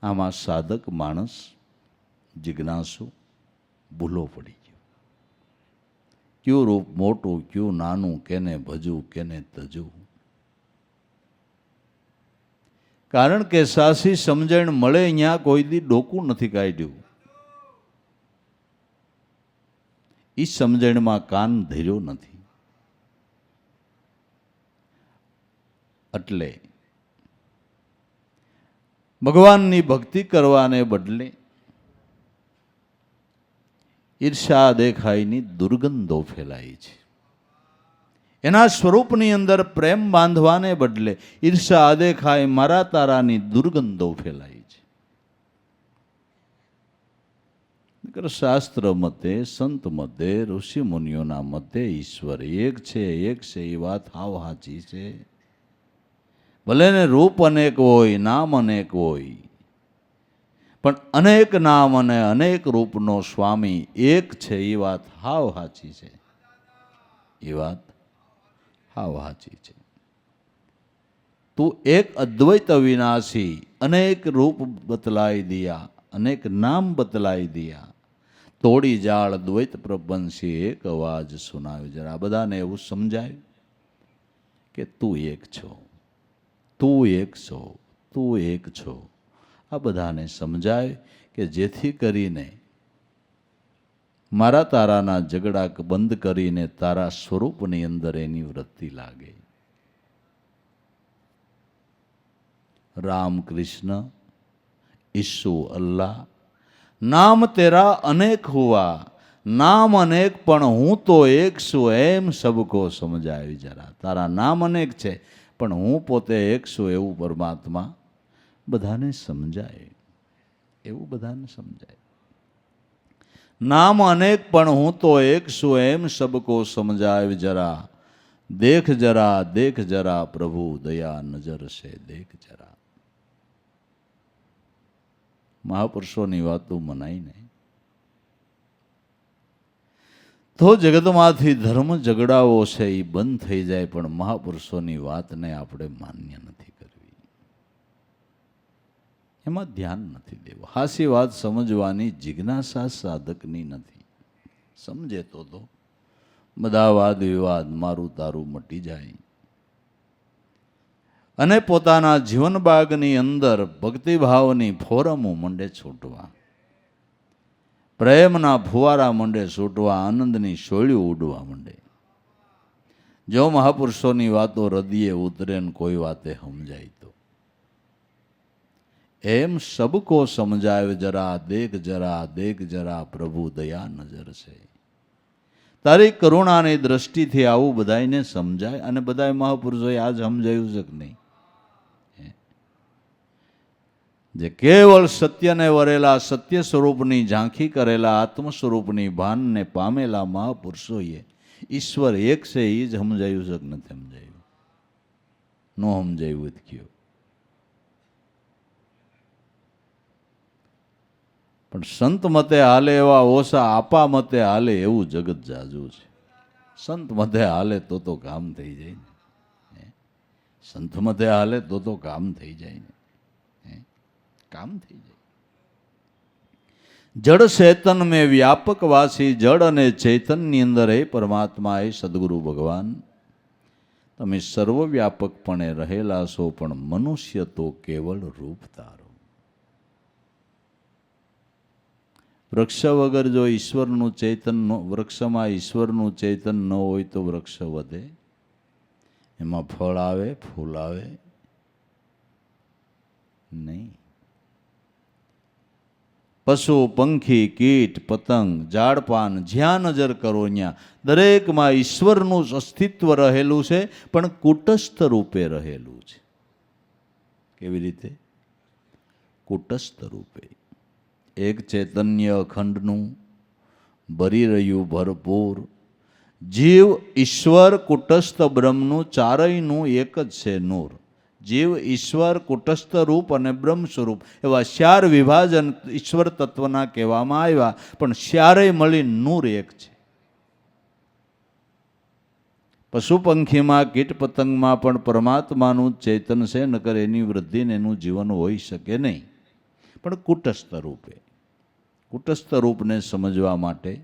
આમાં સાધક માણસ જિજ્ઞાસુ ભૂલો પડી ગયો. ક્યું રૂપ મોટું, ક્યું નાનું, કેને ભજવું, કેને તજવું. કારણ કે સાસી સમજણ મળે અહીંયા કોઈ દી ડોકું નથી કાઢ્યું. એ સમજણમાં કાન ધર્યો નથી. એટલે ભગવાનની ભક્તિ કરવાને બદલે ઈર્ષા દેખાઈની દુર્ગંધો ફેલાઈ છે. એના સ્વરૂપની અંદર પ્રેમ બાંધવાને બદલે ઈર્ષા દેખાય મારા તારાની દુર્ગંધો ફેલાઈ છે. શાસ્ત્ર મતે, સંત મતે, ઋષિ મુનિઓના મતે ઈશ્વર એક છે. એક છે એ વાત હાવ સાચી છે. ભલે ને રૂપ અનેક હોય, નામ અનેક હોય, પણ અનેક નામ અને અનેક રૂપનો સ્વામી એક છે એ વાત હાવ સાચી છે. એ વાત હાવ સાચી છે. તું એક અદ્વૈત અવિનાશી, અનેક રૂપ બતલાઈ દિયા, અનેક નામ બતલાઈ દિયા, તોડી જાળ દ્વૈત પ્રપંસી, એક અવાજ સુનાવ્યો જરા. બધાને એવું સમજાય કે તું એક છો, તું એક છો, તું એક છો. આ બધાને સમજાય કે જેથી કરીને મારા તારાના ઝઘડા બંધ કરીને તારા સ્વરૂપની અંદર એની વૃત્તિ લાગે. રામ કૃષ્ણ ઈસુ અલ્લાહ નામ તેરા અનેક હુઆ, નામ અનેક પણ હું તો એક છું, એમ સબકો સમજાય જરા. તારા નામ અનેક છે પણ હું પોતે એક છું એવું પરમાત્મા બધાને સમજાય, એવું બધાને સમજાય. નામ અનેક પણ હું તો એક છું, એમ સબકો સમજાય જરા. દેખ જરા, દેખ જરા પ્રભુ દયા નજર સે દેખ જરા. મહાપુરુષોની વાતો મનાય નહીં તો જગતમાંથી ધર્મ ઝઘડાઓ છે એ બંધ થઈ જાય, પણ મહાપુરુષોની વાતને આપણે માન્ય નથી કરવી, એમાં ધ્યાન નથી દેવું. હાસી વાત સમજવાની જિજ્ઞાસા સાધકની નથી. સમજે તો બધા વાદ વિવાદ મારું તારું મટી જાય અને પોતાના જીવન બાગની અંદર ભક્તિભાવની ફોરમો મંડે છૂટવા, પ્રેમના ફુવારા મંડે છૂટવા, આનંદની શોળીઓ ઉડવા મંડે. જો મહાપુરુષોની વાતો હૃદયે ઉતરે ને કોઈ વાતે સમજાય તો એમ સબકો સમજાવે જરા દેખ જરા પ્રભુ દયા નજર છે. તારી કરુણાની દ્રષ્ટિથી આવું બધાને સમજાય. અને બધા મહાપુરુષોએ આજ સમજાયું છે કે નહીં? જે કેવળ સત્યને વરેલા, સત્ય સ્વરૂપની ઝાંખી કરેલા, આત્મ સ્વરૂપની ભાનને પામેલા મહાપુરુષોએ ઈશ્વર એક છે એ જ સમજાયું છે કે નથી સમજાયું? નો સમજાયું જ કયો. પણ સંત મતે હાલે એવા ઓછા, આપા મતે હાલે એવું જગત જાજુ છે. સંત મતે હાલે તો કામ થઈ જાય ને. સંત મતે હાલે તો કામ થઈ જાય ને. કામ થઈ જાય. જડ ચેતન મેં વ્યાપક વાસી, જડ અને ચેતનની અંદર હે પરમાત્મા, હે સદગુરુ ભગવાન, તમે સર્વવ્યાપકપણે રહેલા છો, પણ મનુષ્ય તો કેવળ રૂપ તારો. વૃક્ષ વગર જો ઈશ્વરનું ચૈતન, વૃક્ષમાં ઈશ્વરનું ચૈતન ન હોય તો વૃક્ષ વધે, એમાં ફળ આવે, ફૂલ આવે નહીં. પશુ, પંખી, કીટ, પતંગ, ઝાડપાન, જ્યાં નજર કરો ત્યાં દરેકમાં ઈશ્વરનું અસ્તિત્વ રહેલું છે, પણ કુટસ્થ રૂપે રહેલું છે. કેવી રીતે? કુટસ્થ રૂપે. એક ચૈતન્ય અખંડનું ભરી રહ્યું ભરપૂર જીવ ઈશ્વર કુટસ્થ બ્રહ્મનું ચારેયનું એક જ છે નૂર. જીવ ઈશ્વર કુટસ્થ રૂપ અને બ્રહ્મ સ્વરૂપ એવા 4 વિભાજન ઈશ્વર તત્વના કહેવામાં આવ્યા, પણ 4 મળી નૂર એક છે. પશુ પંખીમાં, કીટ પતંગમાં પણ પરમાત્માનું ચેતન છે, નકર એની વૃદ્ધિ ને એનું જીવન હોઈ શકે નહીં. પણ કુટસ્થ રૂપે. કુટસ્થ રૂપને સમજવા માટે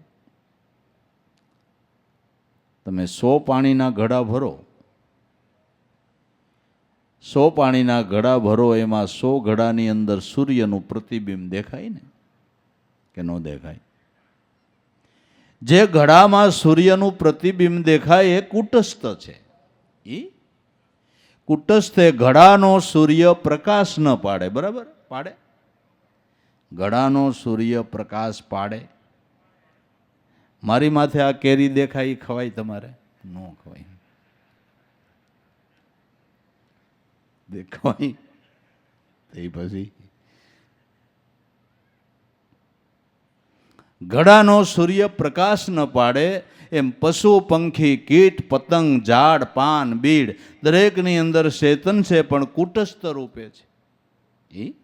તમે 100 પાણીના ઘડા ભરો, 100 પાણીના ઘડા ભરો, એમાં 100 ઘડાની અંદર સૂર્યનું પ્રતિબિંબ દેખાય ને કે ન દેખાય? જે ઘડામાં સૂર્યનું પ્રતિબિંબ દેખાય એ કુટસ્થ છે. એ કુટસ્થ એ ઘડાનો સૂર્ય પ્રકાશ ન પાડે. બરાબર? પાડે? ઘડાનો સૂર્ય પ્રકાશ પાડે? મારી માથે આ કેરી દેખાય, ખવાય તમારે? ન ખવાય. દેખાય તે પછી ઘડાનો સૂર્ય પ્રકાશ ન પાડે એમ પશુ, પંખી, કીટ, પતંગ, ઝાડ, પાન, બીડ દરેકની અંદર ચેતન છે, પણ કુટસ્થ રૂપે છે. એ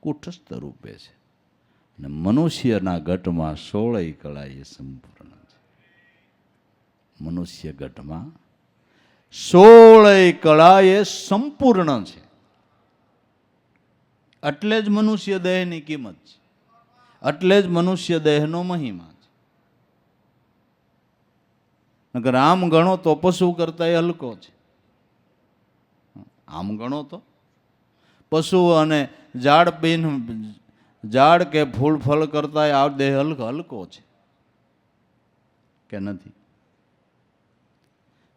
કુટસ્થ રૂપે છે. અને મનુષ્યના ઘટમાં 16 કળા એ સંપૂર્ણ છે. મનુષ્ય ઘટમાં 16 કળા એ સંપૂર્ણ છે. એટલે જ મનુષ્ય દેહની કિંમત છે. એટલે જ મનુષ્ય દેહનો મહિમા છે. નકર આમ ગણો તો પશુ કરતા હલકો છે. આમ ગણો તો પશુ અને ઝાડ કે ફૂલ ફળ કરતા આ દેહ હલકો છે કે નથી?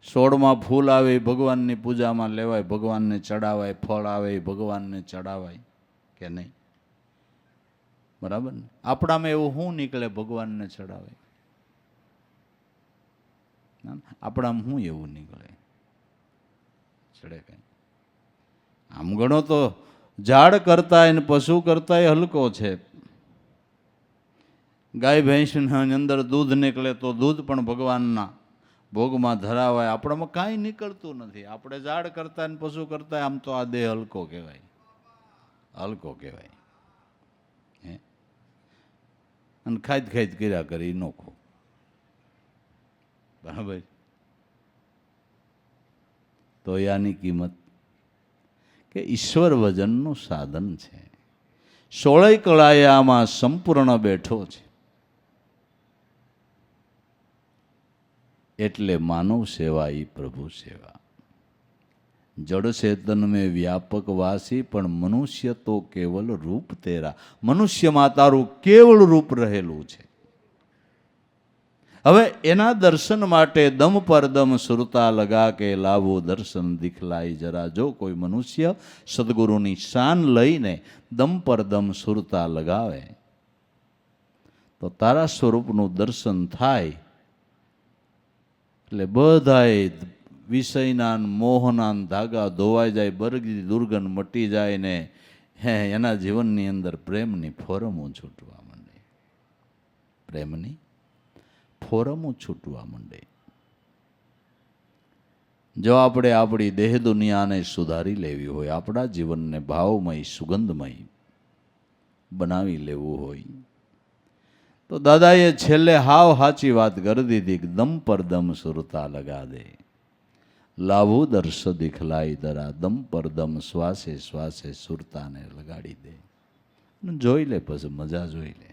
16માં ફૂલ આવે ભગવાનની પૂજામાં લેવાય, ભગવાનને ચડાવાય, ફળ આવે ભગવાનને ચડાવાય કે નહીં? બરાબર ને? આપણામાં એવું શું નીકળે ભગવાનને ચડાવાય? આપણામાં શું એવું નીકળે? ચડે કઈ? આમ ગણો તો ઝાડ કરતા અને પશુ કરતા હલકો છે. ગાય ભેંસની અંદર દૂધ નીકળે તો દૂધ પણ ભગવાનના ભોગમાં ધરાવાય. આપણામાં કાંઈ નીકળતું નથી. આપણે ઝાડ કરતા ને પશુ કરતા આમ તો આ દેહ હલકો કહેવાય. હલકો કહેવાય. અને ખાઈ કર્યા કરી નોખો. બરાબર? તો આની કિંમત કે ઈશ્વર વજનનું સાધન છે. 16 કળાએ આમાં સંપૂર્ણ બેઠો છે. એટલે માનવ સેવા એ પ્રભુ સેવા. જડ ચેતન મેં વ્યાપક વાસી, પણ મનુષ્ય તો કેવલ રૂપ તેરા. મનુષ્યમાં તારું કેવળ રૂપ રહેલું છે. હવે એના દર્શન માટે દમ પર દમ સુરતા લગા કે લાવો દર્શન દિખલાઈ જરા. જો કોઈ મનુષ્ય સદગુરુની શાન લઈને દમ પર દમ સુરતા લગાવે તો તારા સ્વરૂપનું દર્શન થાય. એટલે બધાએ વિષયના મોહના ધાગા ધોવાઈ જાય, બરગી દુર્ગંધ મટી જાય ને એના જીવનની અંદર પ્રેમની ફોરમો છૂટવા માંડે. પ્રેમની ફોરમો છૂટવા માંડે. જો આપણે આપણી દેહ દુનિયાને સુધારી લેવી હોય, આપણા જીવનને ભાવમય સુગંધમય બનાવી લેવું હોય, તો દાદાએ છેલ્લે હાવ સાચી વાત કરી દીધી કે દમ પર દમ સુરતા લગા દે, લાવું દર્શ દિખલાઈ દરા. દમ પર દમ શ્વાસે શ્વાસે સુરતાને લગાડી દે. જોઈ લે, પછી મજા જોઈ લે,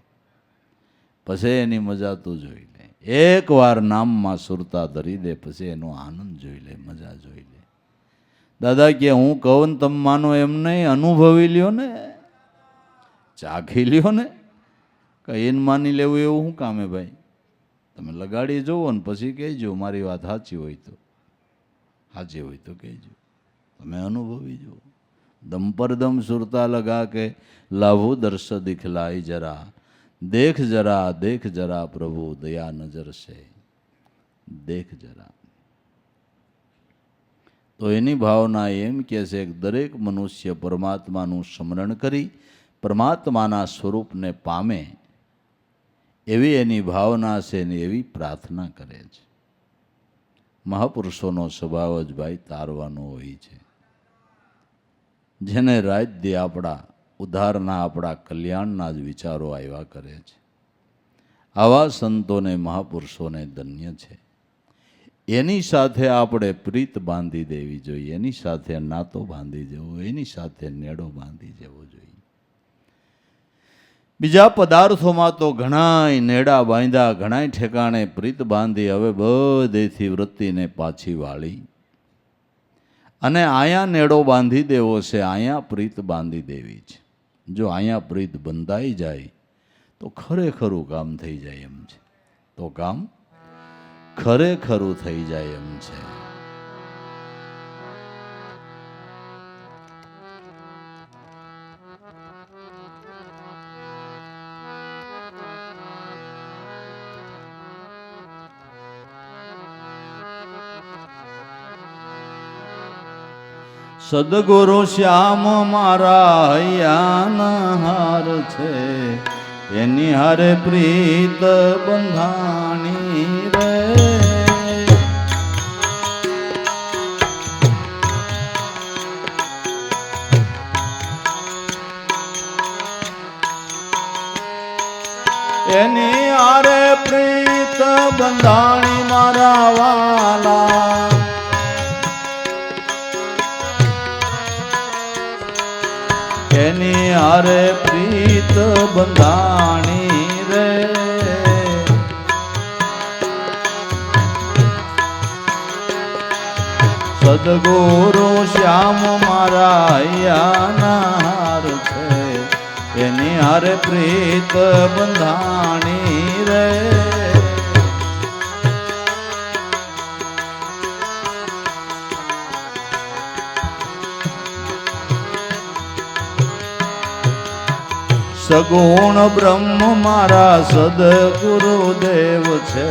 પછી એની મજા તું જોઈ લે. એક વાર નામમાં સુરતા ધરી દે, પછી એનો આનંદ જોઈ લે, મજા જોઈ લે. દાદા કે હું કહું તમે માનો એમ નહીં, અનુભવી લ્યો ને, ચાખી લ્યો ને. કઈ એને માની લેવું એવું શું કામે ભાઈ? તમે લગાડી જોવો ને પછી કહેજો મારી વાત સાચી હોય તો, સાચી હોય તો કહેજો, તમે અનુભવી જુઓ. દમ પર દમ સુરતા લગા કે લાભુ દર્શ દિખલાઈ જરા. દેખ જરા દેખ જરા પ્રભુ દયા નજર સે દેખ જરા. તો એની ભાવના એમ કહે છે કે દરેક મનુષ્ય પરમાત્માનું સ્મરણ કરી પરમાત્માના સ્વરૂપને પામે એવી એની ભાવના છે ને એવી પ્રાર્થના કરે છે. મહાપુરુષોનો સ્વભાવ જ ભાઈ તારવાનો હોય છે. જેને રાત દી આપણા ઉદ્ધારના આપણા કલ્યાણના જ વિચારો આવ્યા કરે છે. આવા સંતોને મહાપુરુષોને ધન્ય છે. એની સાથે આપણે પ્રીત બાંધી દેવી જોઈએ, એની સાથે નાતો બાંધી દેવો, એની સાથે નેડો બાંધી દેવો જોઈએ. બીજા પદાર્થોમાં તો ઘણાય નેડા બાંધ્યા, ઘણાય ઠેકાણે પ્રીત બાંધી, હવે બધેથી વૃત્તિને પાછી વાળી અને અહીંયા નેડો બાંધી દેવો છે, અહીંયા પ્રીત બાંધી દેવી છે. જો અહીંયા પ્રીત બંધાઈ જાય તો ખરેખરું કામ થઈ જાય એમ છે, તો કામ ખરેખરું થઈ જાય એમ છે. સદગુરુ શ્યામ મારા હૈયાના હાર છે, એની હારે પ્રીત બંધાણી રે. એની હારે પ્રીત બંધાણી મારા વાલા. એની હારે પ્રીત બંધાણી રે. સદગુરુ શ્યામ મારા હૈયાના હાર છે, એની હારે પ્રીત બંધાણી રે. સગુણ બ્રહ્મ મારા સદગુરુદેવ છે,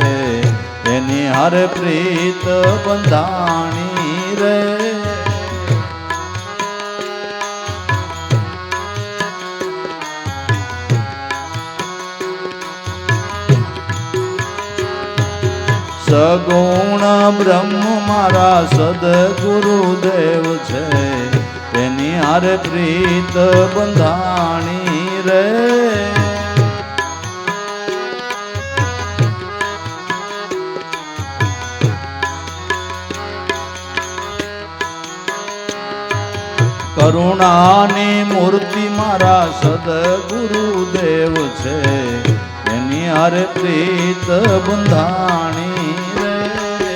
એની હારે પ્રીત બંધાણી રે. સગુણ બ્રહ્મ મારા સદગુરુદેવ છે, એની હારે પ્રીત બંધાણી રે. કરુણાની મૂર્તિ મારા સદગુરુદેવ છે, એની હારે પ્રીત બંધાણી રે.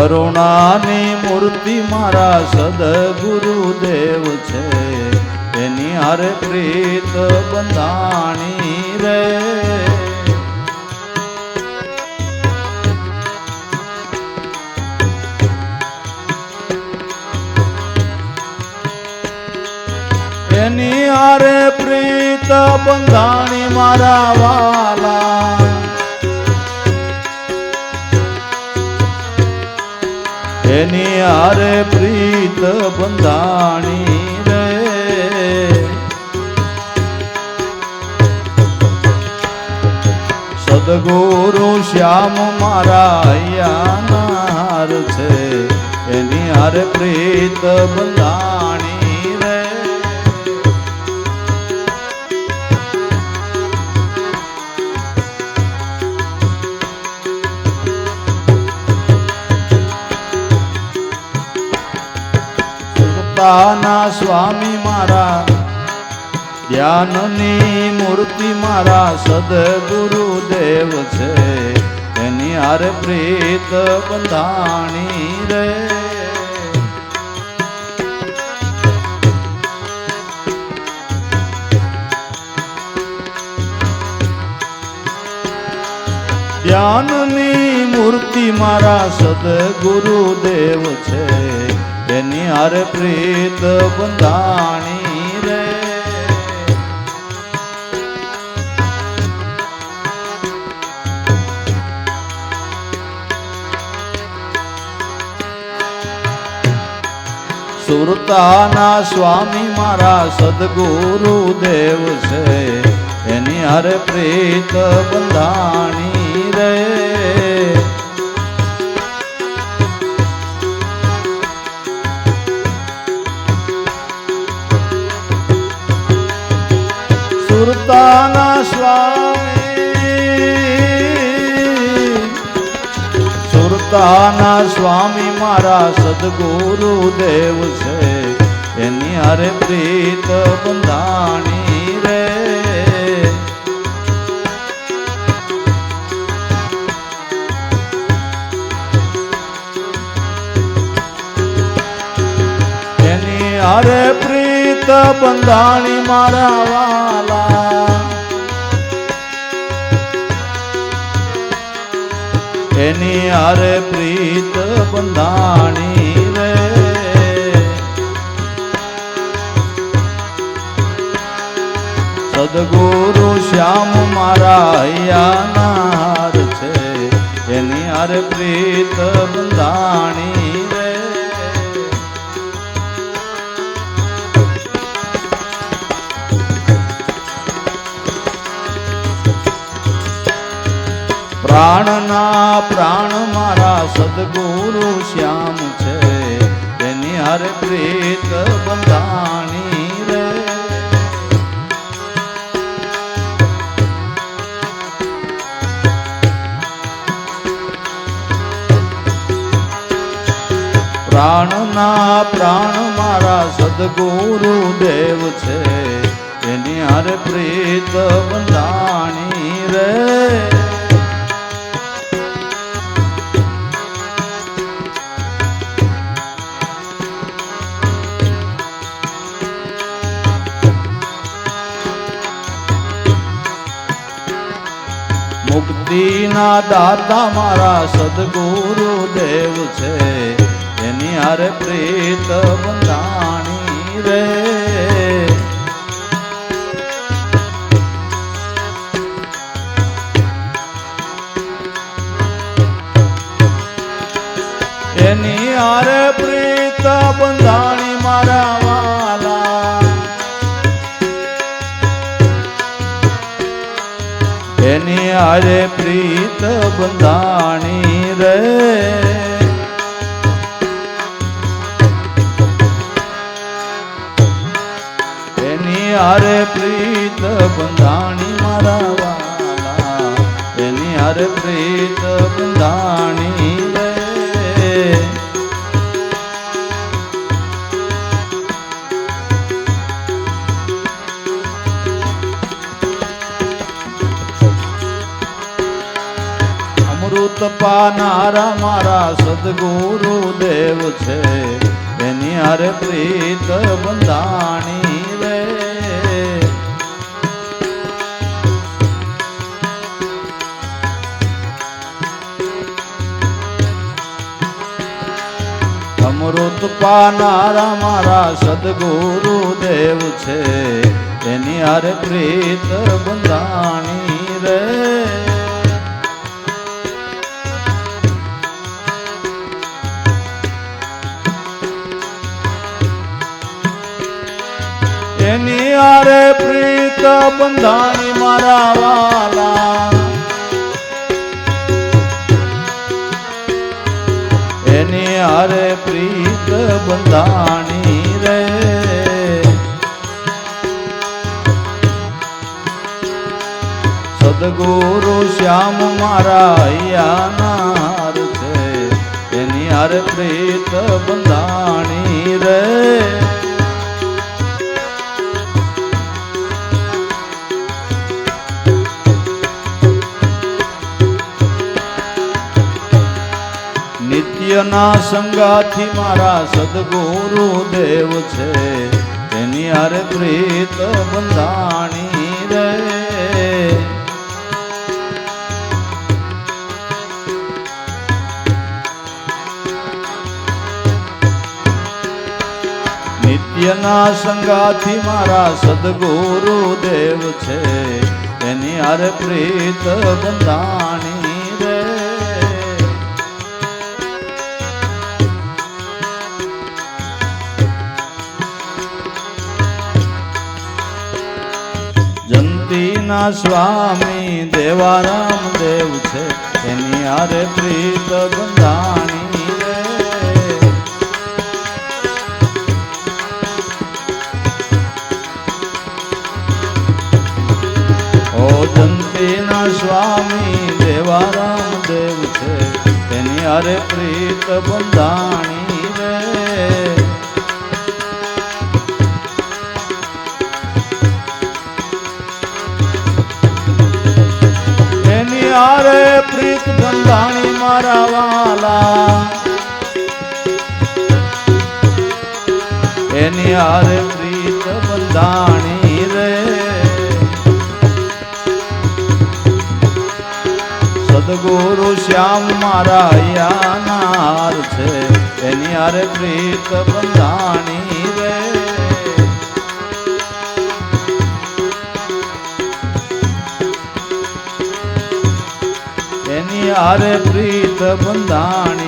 કરુણાની મૂર્તિ મારા સદગુરુદેવ છે, એની હારે પ્રીત બંધાણી રે. એની હારે પ્રીત બંધાણી મારા વાલા, એની હારે પ્રીત બંધાણી રે. સદગુરુ શ્યામ મારા હૈયાના હાર છે, એની હારે પ્રીત બંધાણી રે. સુરતાના સ્વામી મારા ધ્યાનની મૂર્તિ મારા સદગુરુદેવ છે, એની હારે પ્રીત બંધાણી રે. ધ્યાનની મૂર્તિ મારા સદગુરુદેવ છે, એની હારે પ્રીત બંધાણી રે. સુરતાના સ્વામી મારા સદગુરુદેવ છે, એની હારે પ્રીત બંધાણી રે. સુરતાના સ્વામી મારા સદગુરુદેવ છે, એની હારે પ્રીત બંધાણી રે. એની હારે પ્રીત બંધાણી મારા વાલા, એની હારે પ્રીત બંધાણી રે. સદગુરુ શ્યામ મારા હૈયાના હાર છે, એની હારે પ્રીત બંધાણી રે. પ્રાણના પ્રાણ મારા સદગુરુ શ્યામ છે, એની હારે પ્રીત બંધાણી રે. પ્રાણના પ્રાણ મારા સદગુરુદેવ છે, એની હારે પ્રીત બંધાણી રે. મુક્તિના દાતા મારા સદગુરુદેવ છે, એની હારે પ્રીત બંધાણી રે. એની હારે પ્રીત બંધાણી મારા વાલા, એની હારે પ્રીત બંધાણી રે. એની હારે પ્રીત બંધાણી મારા વાલા, એની હારે પ્રીત બંધાણી રે. અમૃત પાનારા મારા સદગુરુ દેવ છે, એની હારે પ્રીત બંધાણી રે. અમૃત પાનારા મારા સદગુરુ દેવ છે, એની હારે પ્રીત બંધાણી રે. એની હારે પ્રીત બંધાણી મારા વાલા, એની હારે પ્રીત બંધાણી રે. સદગુરુ શ્યામ મારા હૈયાનાર છે, એની હારે પ્રીત બંધાણી રે. નિત્યના સંગાથી મારા સદગુરુ દેવ છે, એની હારે પ્રીત બંધાણી રે. નિત્યના સંગાથી મારા સદગુરુ દેવ છે, એની હારે પ્રીત બંધાણી રે. જંતીના સ્વામી દેવારામ દેવ છે, એની હારે પ્રીત બંધાણી રે. ઓ જંતીના સ્વામી દેવારામ દેવ છે, એની હારે પ્રીત બંધાણી રે. એની હારે પ્રીત બંધાણી મારા વાલા, એની હારે પ્રીત બંધાણી રે. સદગુરુ શ્યામ મારા હૈયાનાર છે, એની હારે પ્રીત બંધાણી રે. એની હારે પ્રીત બંધાણી